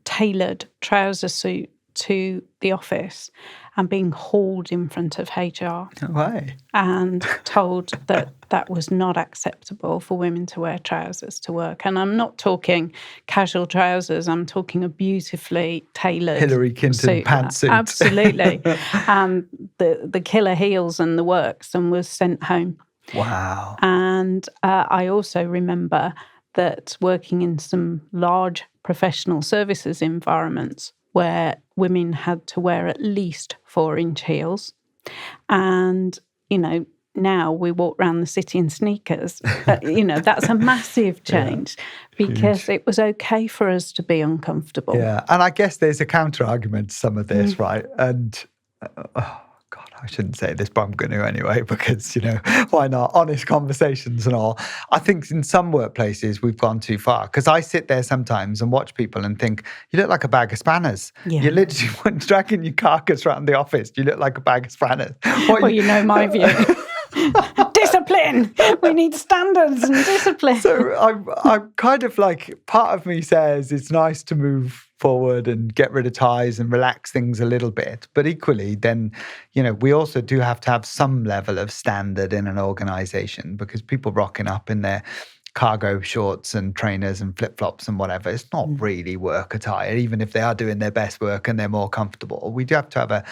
tailored trouser suit to the office and being hauled in front of HR Why? and told that that was not acceptable for women to wear trousers to work. And I'm not talking casual trousers, I'm talking a beautifully tailored Hillary Clinton suit. pantsuit. Absolutely. And the killer heels and the works, and was sent home. Wow. And I also remember that working in some large professional services environments where women had to wear at least 4-inch heels. And, now we walk around the city in sneakers. That's a massive change because it was okay for us to be uncomfortable. Yeah. And I guess there's a counter argument to some of this, right? And God, I shouldn't say this, but I'm going to anyway, because, why not? Honest conversations and all. I think in some workplaces we've gone too far, because I sit there sometimes and watch people and think, you look like a bag of spanners. Yeah. You're literally dragging your carcass around the office. You look like a bag of spanners. Well, my view. Discipline. We need standards and discipline. So I'm kind of like, part of me says it's nice to move forward and get rid of ties and relax things a little bit. But equally, then, we also do have to have some level of standard in an organization, because people rocking up in their cargo shorts and trainers and flip-flops and whatever, it's not really work attire, even if they are doing their best work and they're more comfortable. We do have to have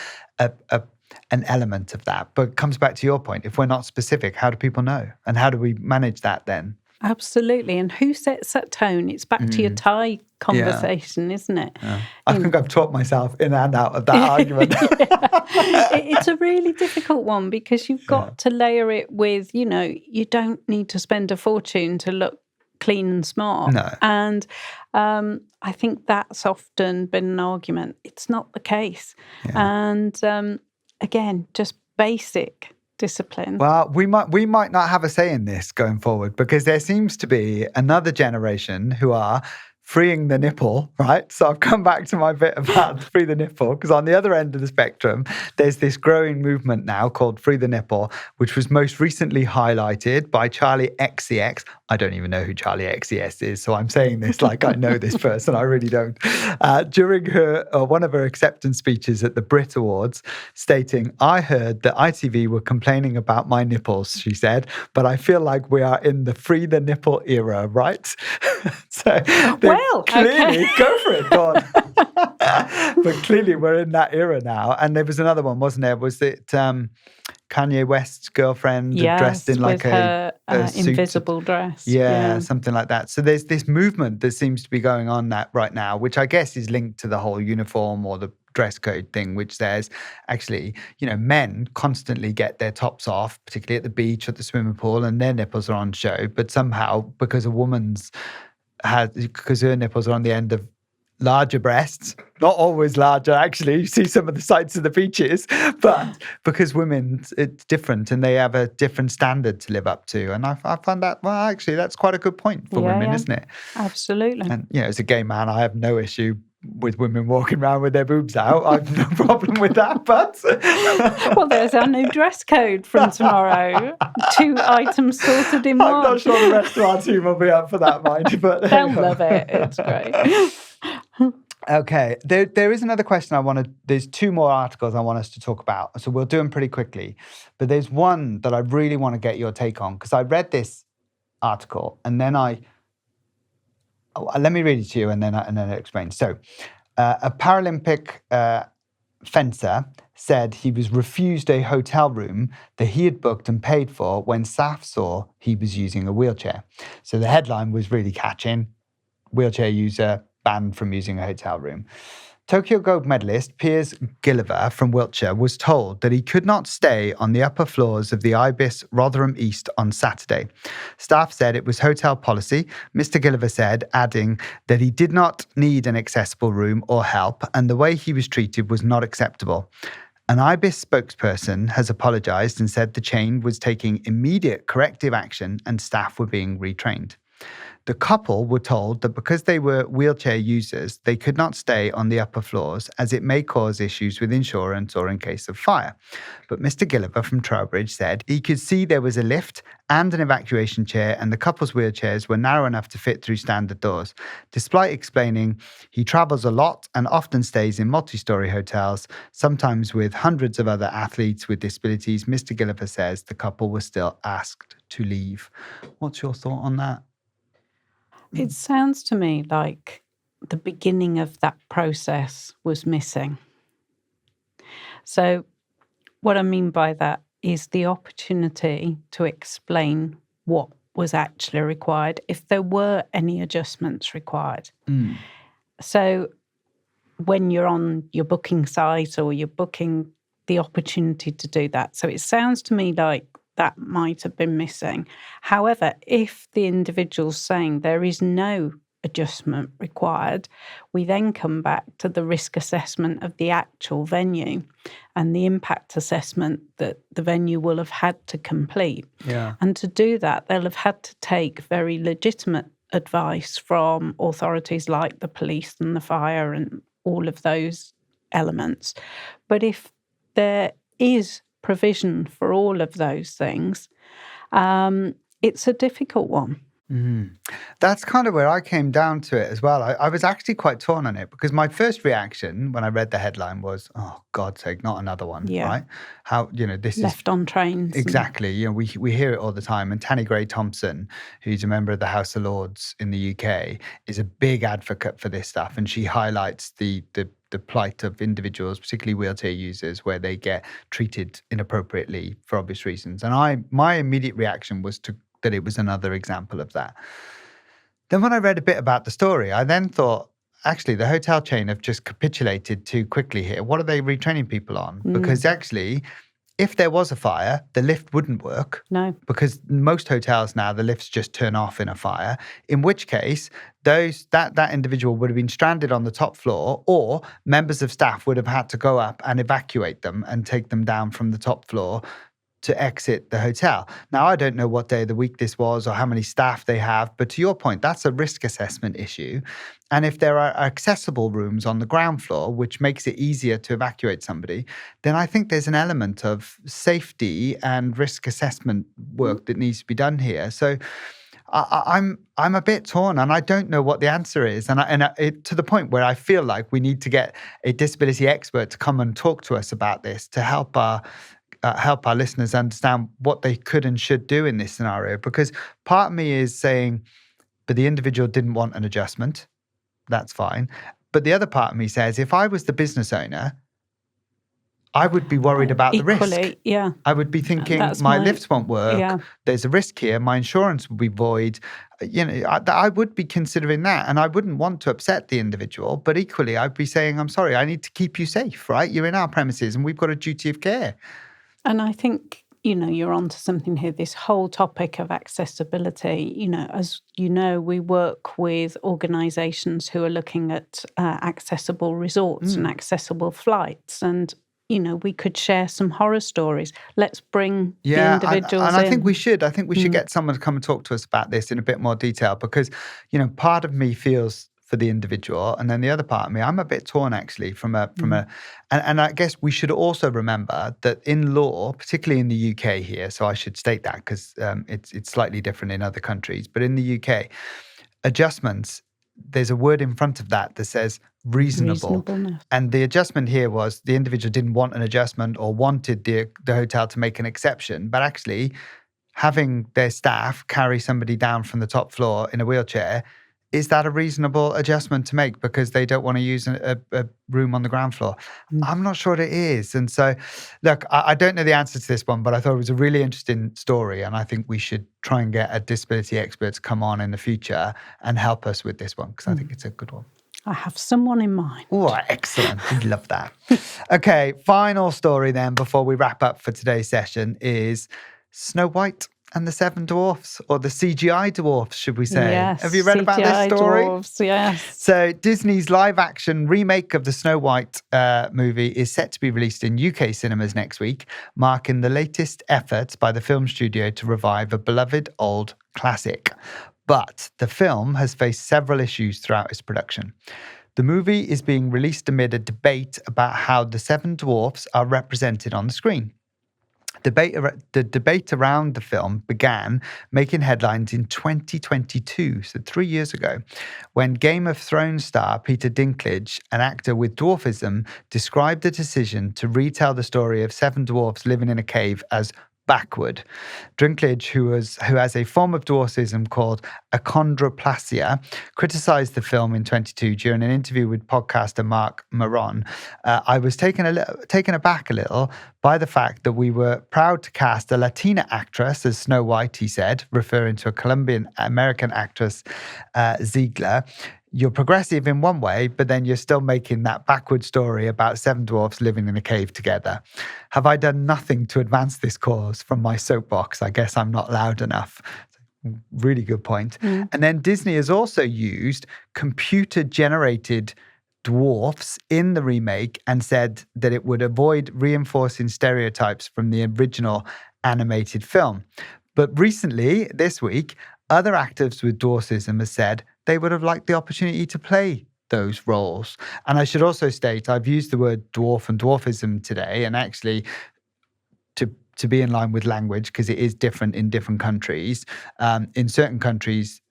an element of that. But it comes back to your point. If we're not specific, how do people know? And how do we manage that then? Absolutely. And who sets that tone? It's back to your tie conversation, isn't it? Yeah. I think I've taught myself in and out of that argument. It's a really difficult one, because you've got to layer it with, you don't need to spend a fortune to look clean and smart. No. And I think that's often been an argument. It's not the case. Yeah. And again, just basic discipline. Well, we might not have a say in this going forward, because there seems to be another generation who are freeing the nipple, right? So I've come back to my bit about free the nipple, because on the other end of the spectrum, there's this growing movement now called Free the Nipple, which was most recently highlighted by Charlie XCX. I don't even know who Charlie XCX is, so I'm saying this like I know this person. I really don't. During one of her acceptance speeches at the Brit Awards, stating, "I heard that ITV were complaining about my nipples," she said, "but I feel like we are in the free the nipple era," right? So clearly, go for it, go on. But clearly we're in that era now. And there was another one, wasn't there? Was it Kanye West's girlfriend dressed in like a suit? Invisible dress. Yeah, something like that. So there's this movement that seems to be going on right now, which I guess is linked to the whole uniform or the dress code thing, which says actually, men constantly get their tops off, particularly at the beach or at the swimming pool, and their nipples are on show. But somehow, because her nipples are on the end of larger breasts, not always larger, actually. You see some of the sides of the beaches, but because women, it's different and they have a different standard to live up to. And I find that, well, actually, that's quite a good point for women, isn't it? Absolutely. And, as a gay man, I have no issue with women walking around with their boobs out. I've no problem with that, but... Well, there's our new dress code from tomorrow. 2 items sorted in one. I'm not sure the rest of our team will be up for that, mind. But they'll love it. It's great. Okay. There is another question there's 2 more articles I want us to talk about. So we'll do them pretty quickly. But there's one that I really want to get your take on, because I read this article and then let me read it to you and then I'll explain. So, a Paralympic fencer said he was refused a hotel room that he had booked and paid for when staff saw he was using a wheelchair. So the headline was really catching: wheelchair user banned from using a hotel room. Tokyo gold medalist Piers Gilliver from Wiltshire was told that he could not stay on the upper floors of the Ibis Rotherham East on Saturday. Staff said it was hotel policy. Mr. Gilliver said, adding that he did not need an accessible room or help, and the way he was treated was not acceptable. An Ibis spokesperson has apologised and said the chain was taking immediate corrective action and staff were being retrained. The couple were told that because they were wheelchair users, they could not stay on the upper floors as it may cause issues with insurance or in case of fire. But Mr. Gilliver from Trowbridge said he could see there was a lift and an evacuation chair, and the couple's wheelchairs were narrow enough to fit through standard doors. Despite explaining he travels a lot and often stays in multi-story hotels, sometimes with hundreds of other athletes with disabilities, Mr. Gilliver says the couple was still asked to leave. What's your thought on that? It sounds to me like the beginning of that process was missing. So what I mean by that is the opportunity to explain what was actually required, if there were any adjustments required. So when you're on your booking site or you're booking, the opportunity to do that. So it sounds to me like that might have been missing. However, if the individual's saying there is no adjustment required, we then come back to the risk assessment of the actual venue and the impact assessment that the venue will have had to complete. Yeah. And to do that, they'll have had to take very legitimate advice from authorities like the police and the fire and all of those elements. But if there is provision for all of those things, it's a difficult one. That's kind of where I came down to it as well. I was actually quite torn on it because my first reaction when I read the headline was, oh, God's sake, not another one, right? How, this is... Left on trains. Exactly. We hear it all the time. And Tanni Grey-Thompson, who's a member of the House of Lords in the UK, is a big advocate for this stuff. And she highlights the plight of individuals, particularly wheelchair users, where they get treated inappropriately for obvious reasons. And my immediate reaction was that it was another example of that. Then when I read a bit about the story, I then thought, actually, the hotel chain have just capitulated too quickly here. What are they retraining people on? Because actually, if there was a fire, the lift wouldn't work. No. Because most hotels now, the lifts just turn off in a fire, in which case that individual would have been stranded on the top floor, or members of staff would have had to go up and evacuate them and take them down from the top floor to exit the hotel. Now, I don't know what day of the week this was or how many staff they have, but to your point, that's a risk assessment issue. And if there are accessible rooms on the ground floor, which makes it easier to evacuate somebody, then I think there's an element of safety and risk assessment work that needs to be done here. So I'm a bit torn, and I don't know what the answer is. And to the point where I feel like we need to get a disability expert to come and talk to us about this to help our listeners understand what they could and should do in this scenario. Because part of me is saying, but the individual didn't want an adjustment. That's fine. But the other part of me says, if I was the business owner, I would be worried about the risk. Yeah. I would be thinking, my lifts won't work. Yeah. There's a risk here. My insurance will be void. I would be considering that, and I wouldn't want to upset the individual. But equally, I'd be saying, I'm sorry, I need to keep you safe, right? You're in our premises, and we've got a duty of care. And I think, you're onto something here, this whole topic of accessibility. As you know, we work with organisations who are looking at accessible resorts and accessible flights. And, we could share some horror stories. Let's bring the individuals in. I think we should. I think we should get someone to come and talk to us about this in a bit more detail because, part of me feels for the individual, and then the other part of me, I'm a bit torn actually and I guess we should also remember that in law, particularly in the UK here, so I should state that because it's slightly different in other countries, but in the UK, adjustments, there's a word in front of that says reasonable. And the adjustment here was the individual didn't want an adjustment or wanted the hotel to make an exception, but actually having their staff carry somebody down from the top floor in a wheelchair, is that a reasonable adjustment to make because they don't want to use a room on the ground floor? I'm not sure it is. And so, look, I don't know the answer to this one, but I thought it was a really interesting story. And I think we should try and get a disability expert to come on in the future and help us with this one because I think it's a good one. I have someone in mind. Oh, excellent. We love that. Okay, final story then before we wrap up for today's session is Snow White and the Seven Dwarfs, or the CGI dwarfs, should we say? Yes, have you read about this story? Dwarfs, yes. So Disney's live-action remake of the Snow White movie is set to be released in UK cinemas next week, marking the latest efforts by the film studio to revive a beloved old classic. But the film has faced several issues throughout its production. The movie is being released amid a debate about how the seven dwarfs are represented on the screen. The debate around the film began making headlines in 2022, so 3 years ago, when Game of Thrones star Peter Dinklage, an actor with dwarfism, described the decision to retell the story of seven dwarfs living in a cave as backward. Dinklage, who has a form of dwarfism called achondroplasia, criticized the film in 22 during an interview with podcaster Mark Maron. I was taken aback a little by the fact that we were proud to cast a Latina actress as Snow White, he said, referring to a Colombian-American actress, Ziegler. You're progressive in one way, but then you're still making that backward story about seven dwarfs living in a cave together. Have I done nothing to advance this cause from my soapbox? I guess I'm not loud enough. Really good point. And then Disney has also used computer-generated dwarfs in the remake and said that it would avoid reinforcing stereotypes from the original animated film. But recently, this week, other actors with dwarfism have said they would have liked the opportunity to play those roles. And I should also state, I've used the word dwarf and dwarfism today, and actually to be in line with language, because it is different in different countries. In certain countries,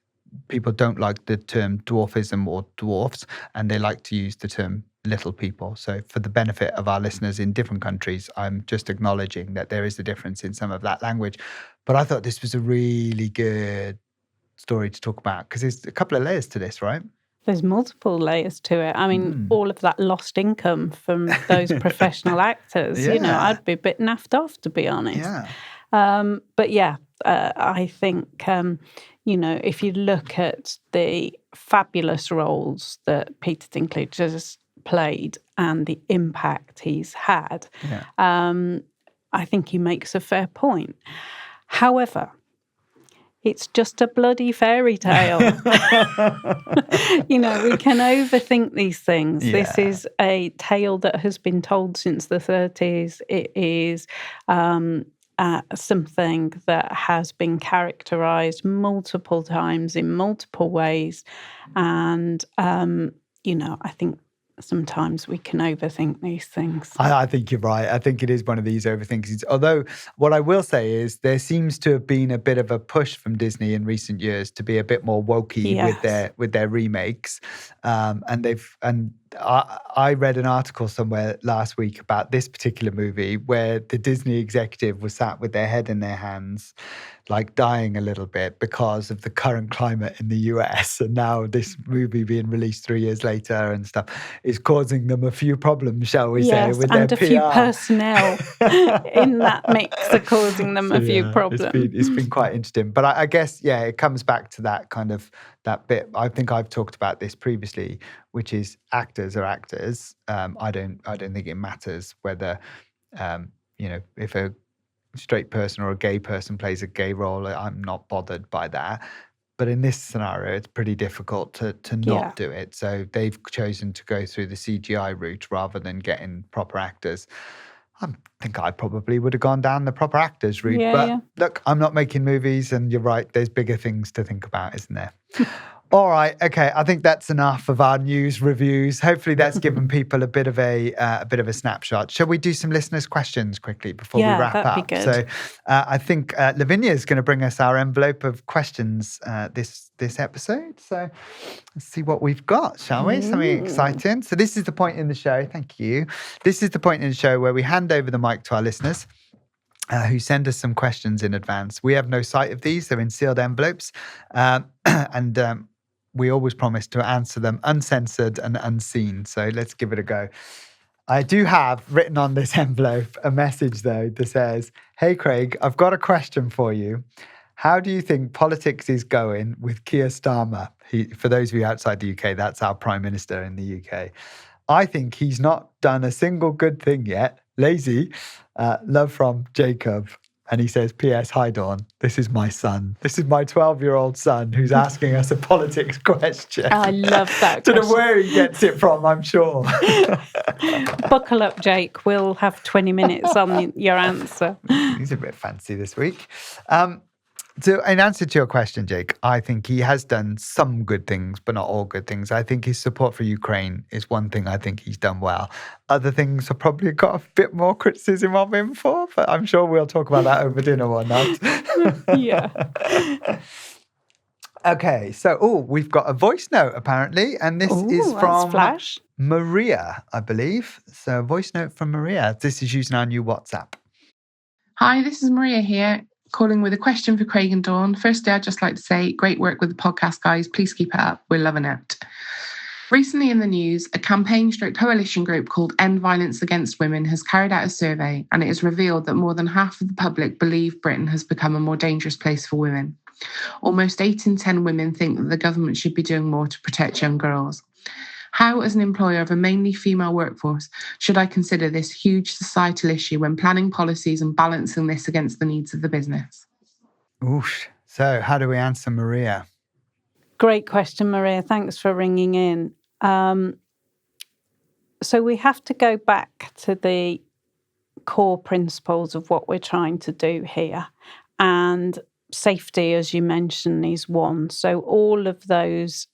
people don't like the term dwarfism or dwarfs, and they like to use the term little people. So for the benefit of our listeners in different countries, I'm just acknowledging that there is a difference in some of that language. But I thought this was a really good story to talk about, because there's a couple of layers to this, right? There's multiple layers to it. I mean, all of that lost income from those professional actors, you know, I'd be a bit naffed off, to be honest. But yeah, I think, you know, if you look at the fabulous roles that Peter Dinklage has played and the impact he's had, I think he makes a fair point. However, it's just a bloody fairy tale. You know, we can overthink these things. Yeah. This is a tale that has been told since the 30s. It is something that has been characterized multiple times in multiple ways. And, you know, I think sometimes we can overthink these things. I think you're right. I think it is one of these overthinkings. Although what I will say is there seems to have been a bit of a push from Disney in recent years to be a bit more wokey with their remakes. I read an article somewhere last week about this particular movie where the Disney executive was sat with their head in their hands, like dying a little bit because of the current climate in the US. And now this movie being released 3 years later and stuff is causing them a few problems, shall we say, with their PR. And a few personnel in that mix are causing them a few problems. It's been quite interesting. But I guess, it comes back to that kind of that bit. I think I've talked about this previously, which is actors are actors. I don't think it matters whether, if a straight person or a gay person plays a gay role. I'm not bothered by that. But in this scenario, it's pretty difficult to not do it. So they've chosen to go through the CGI route rather than getting proper actors. I think I probably would have gone down the proper actors route. Look, I'm not making movies, and you're right, there's bigger things to think about, isn't there? All right, okay. I think that's enough of our news reviews. Hopefully, that's given people a bit of a snapshot. Shall we do some listeners' questions quickly before we wrap up? Be good. So, I think Lavinia is going to bring us our envelope of questions this episode. So, let's see what we've got, shall we? Something exciting. So, this is the point in the show. Thank you. This is the point in the show where we hand over the mic to our listeners. Who send us some questions in advance. We have no sight of these. They're in sealed envelopes. And we always promise to answer them uncensored and unseen. So let's give it a go. I do have written on this envelope a message, though, that says, "Hey, Craig, I've got a question for you. How do you think politics is going with Keir Starmer?" For those of you outside the UK, that's our Prime Minister in the UK. "I think he's not done a single good thing yet. Lazy. Love from Jacob." And he says, "P.S. Hi, Dawn. This is my son. This is my 12-year-old son who's asking us a politics question." I love that. Don't know where he gets it from, I'm sure. Buckle up, Jake. We'll have 20 minutes on your answer. He's a bit fancy this week. So in answer to your question, Jake, I think he has done some good things, but not all good things. I think his support for Ukraine is one thing I think he's done well. Other things I've probably got a bit more criticism of him for, but I'm sure we'll talk about that over dinner one night. Yeah. Okay, so we've got a voice note apparently, and this is from Flash. Maria, I believe. So a voice note from Maria. This is using our new WhatsApp. Hi, this is Maria here, calling with a question for Craig and Dawn. Firstly, I'd just like to say, great work with the podcast, guys. Please keep it up. We're loving it. Recently in the news, a campaign/coalition group called End Violence Against Women has carried out a survey, and it has revealed that more than half of the public believe Britain has become a more dangerous place for women. Almost 8 in 10 women think that the government should be doing more to protect young girls. How, as an employer of a mainly female workforce, should I consider this huge societal issue when planning policies and balancing this against the needs of the business? Oosh. So how do we answer Maria? Great question, Maria. Thanks for ringing in. So we have to go back to the core principles of what we're trying to do here. And safety, as you mentioned, is one. So all of those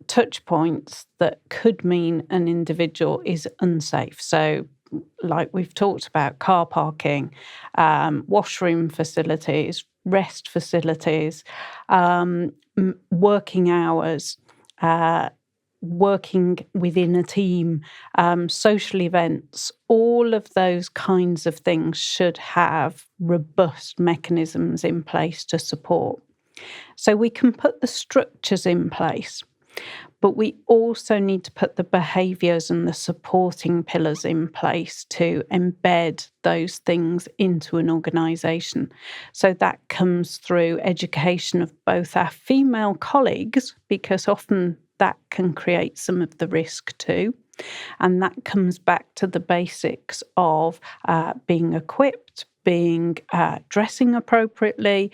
touch points that could mean an individual is unsafe. So like we've talked about, car parking, washroom facilities, rest facilities, working hours, working within a team, social events, all of those kinds of things should have robust mechanisms in place to support. So we can put the structures in place, but we also need to put the behaviours and the supporting pillars in place to embed those things into an organisation. So that comes through education of both our female colleagues, because often that can create some of the risk too. And that comes back to the basics of being equipped, dressing appropriately,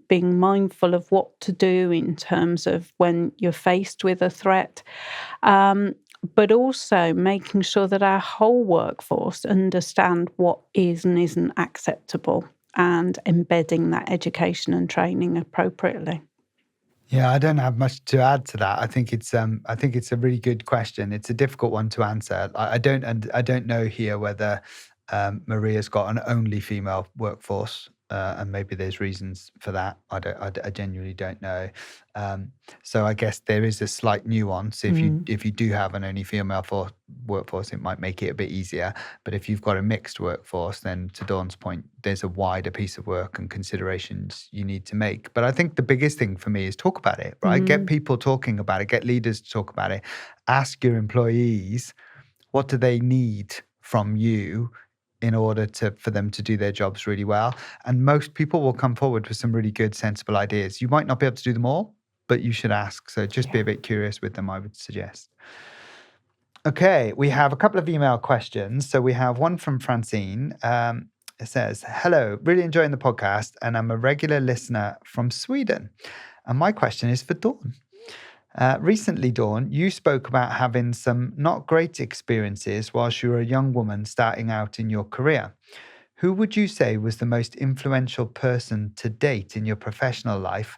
being mindful of what to do in terms of when you're faced with a threat, but also making sure that our whole workforce understand what is and isn't acceptable and embedding that education and training appropriately. Yeah, I don't have much to add to that. I think it's a really good question. It's a difficult one to answer. I don't know here whether Maria's got an only female workforce, and maybe there's reasons for that. I genuinely don't know. So I guess there is a slight nuance. If you do have an only female workforce, it might make it a bit easier. But if you've got a mixed workforce, then to Dawn's point, there's a wider piece of work and considerations you need to make. But I think the biggest thing for me is talk about it, right? Get people talking about it, get leaders to talk about it. Ask your employees, what do they need from you in order for them to do their jobs really well? And most people will come forward with some really good, sensible ideas. You might not be able to do them all, but you should ask. So just be a bit curious with them, I would suggest. Okay, we have a couple of email questions. So we have one from Francine. It says, hello, really enjoying the podcast, and I'm a regular listener from Sweden. And my question is for Dawn. Recently, Dawn, you spoke about having some not great experiences whilst you were a young woman starting out in your career. Who would you say was the most influential person to date in your professional life,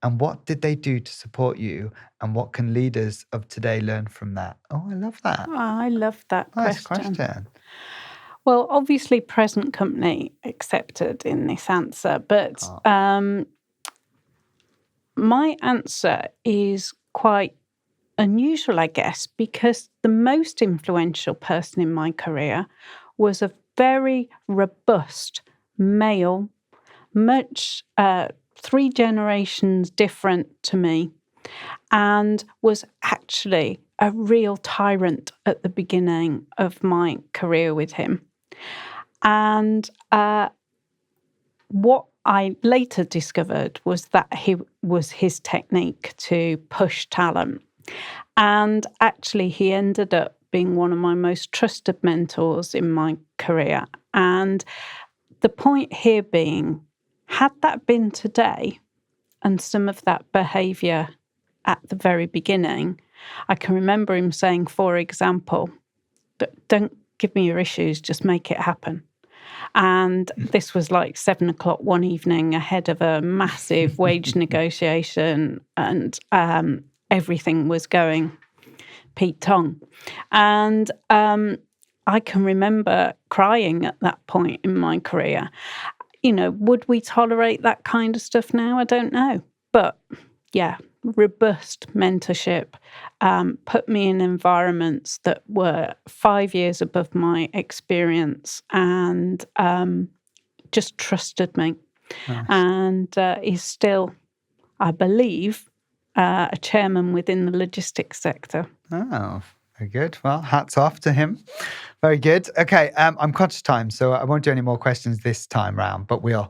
and what did they do to support you, and what can leaders of today learn from that? Oh, I love that. Oh, I love that Nice question. Well, obviously present company accepted in this answer, but my answer is quite unusual, I guess, because the most influential person in my career was a very robust male, much 3 generations different to me, and was actually a real tyrant at the beginning of my career with him. And what I later discovered was that his technique to push talent. And actually, he ended up being one of my most trusted mentors in my career. And the point here being, had that been today and some of that behaviour at the very beginning, I can remember him saying, for example, don't give me your issues, just make it happen. And this was like 7:00 one evening ahead of a massive wage negotiation, and everything was going Pete Tong. And I can remember crying at that point in my career. Would we tolerate that kind of stuff now? I don't know. But yeah, robust mentorship put me in environments that were 5 years above my experience, and just trusted me. Nice. And is still, I believe, a chairman within the logistics sector. Oh, very good. Well, hats off to him. Very good. Okay, I'm conscious of time, so I won't do any more questions this time round, but we'll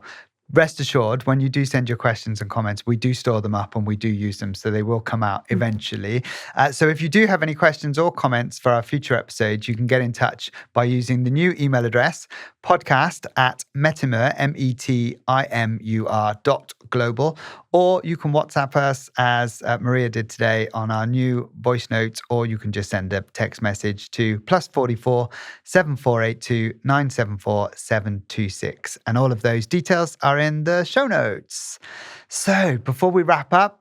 rest assured, when you do send your questions and comments, we do store them up and we do use them, so they will come out eventually. So if you do have any questions or comments for our future episodes, you can get in touch by using the new email address, podcast@metimur, metimur.global, or you can WhatsApp us as Maria did today on our new voice notes, or you can just send a text message to +44 7482 974 726. And all of those details are in the show notes. So before we wrap up,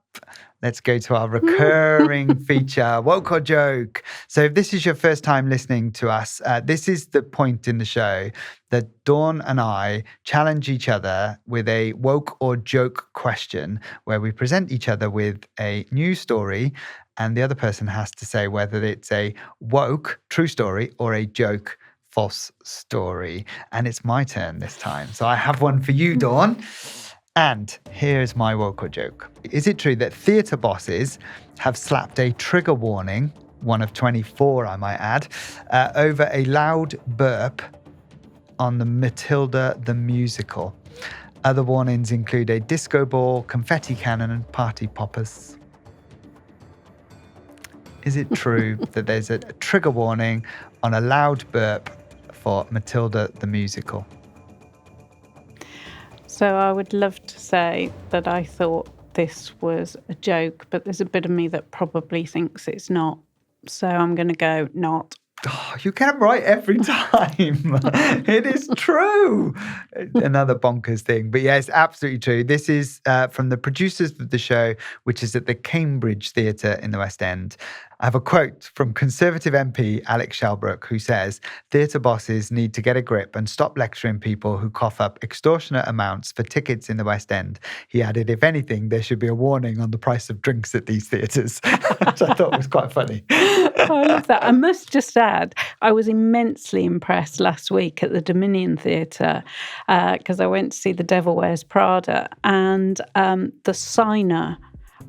let's go to our recurring feature, Woke or Joke. So if this is your first time listening to us, this is the point in the show that Dawn and I challenge each other with a woke or joke question, where we present each other with a news story and the other person has to say whether it's a woke, true story, or a joke, false story. And it's my turn this time. So I have one for you, Dawn. And here's my woke or joke. Is it true that theatre bosses have slapped a trigger warning, one of 24 I might add, over a loud burp on the Matilda the musical? Other warnings include a disco ball, confetti cannon, and party poppers. Is it true that there's a trigger warning on a loud burp for Matilda the musical? So I would love to say that I thought this was a joke, but there's a bit of me that probably thinks it's not. So I'm going to go not. Oh, you get them right every time. It is true. Another bonkers thing. But yeah, it's absolutely true. This is from the producers of the show, which is at the Cambridge Theatre in the West End. I have a quote from Conservative MP Alex Shelbrooke, who says, "Theatre bosses need to get a grip and stop lecturing people who cough up extortionate amounts for tickets in the West End." He added, "If anything, there should be a warning on the price of drinks at these theatres," which I thought was quite funny. I love that. I must just add, I was immensely impressed last week at the Dominion Theatre because I went to see The Devil Wears Prada, and the signer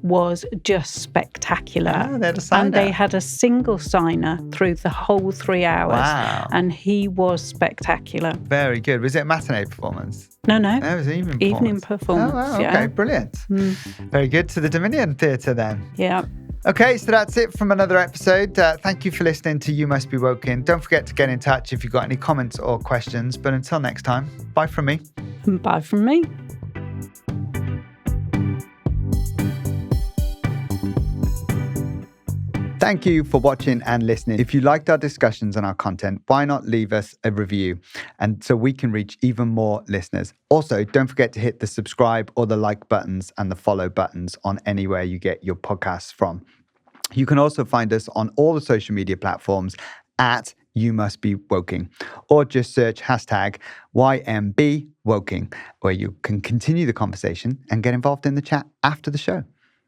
was just spectacular. Oh, they had a signer. And they had a single signer through the whole 3 hours. Wow. And he was spectacular. Very good. Was it a matinee performance? No. No, it was an evening performance. performance. Oh, wow. Yeah. Okay, brilliant. Very good. To the Dominion Theatre then. Yeah. Okay, so that's it from another episode. Thank you for listening to You Must Be Woken. Don't forget to get in touch if you've got any comments or questions. But until next time, bye from me. And bye from me. Thank you for watching and listening. If you liked our discussions and our content, why not leave us a review? And so we can reach even more listeners. Also, don't forget to hit the subscribe or the like buttons and the follow buttons on anywhere you get your podcasts from. You can also find us on all the social media platforms at You Must Be Woking, or just search hashtag YMB Woking, where you can continue the conversation and get involved in the chat after the show.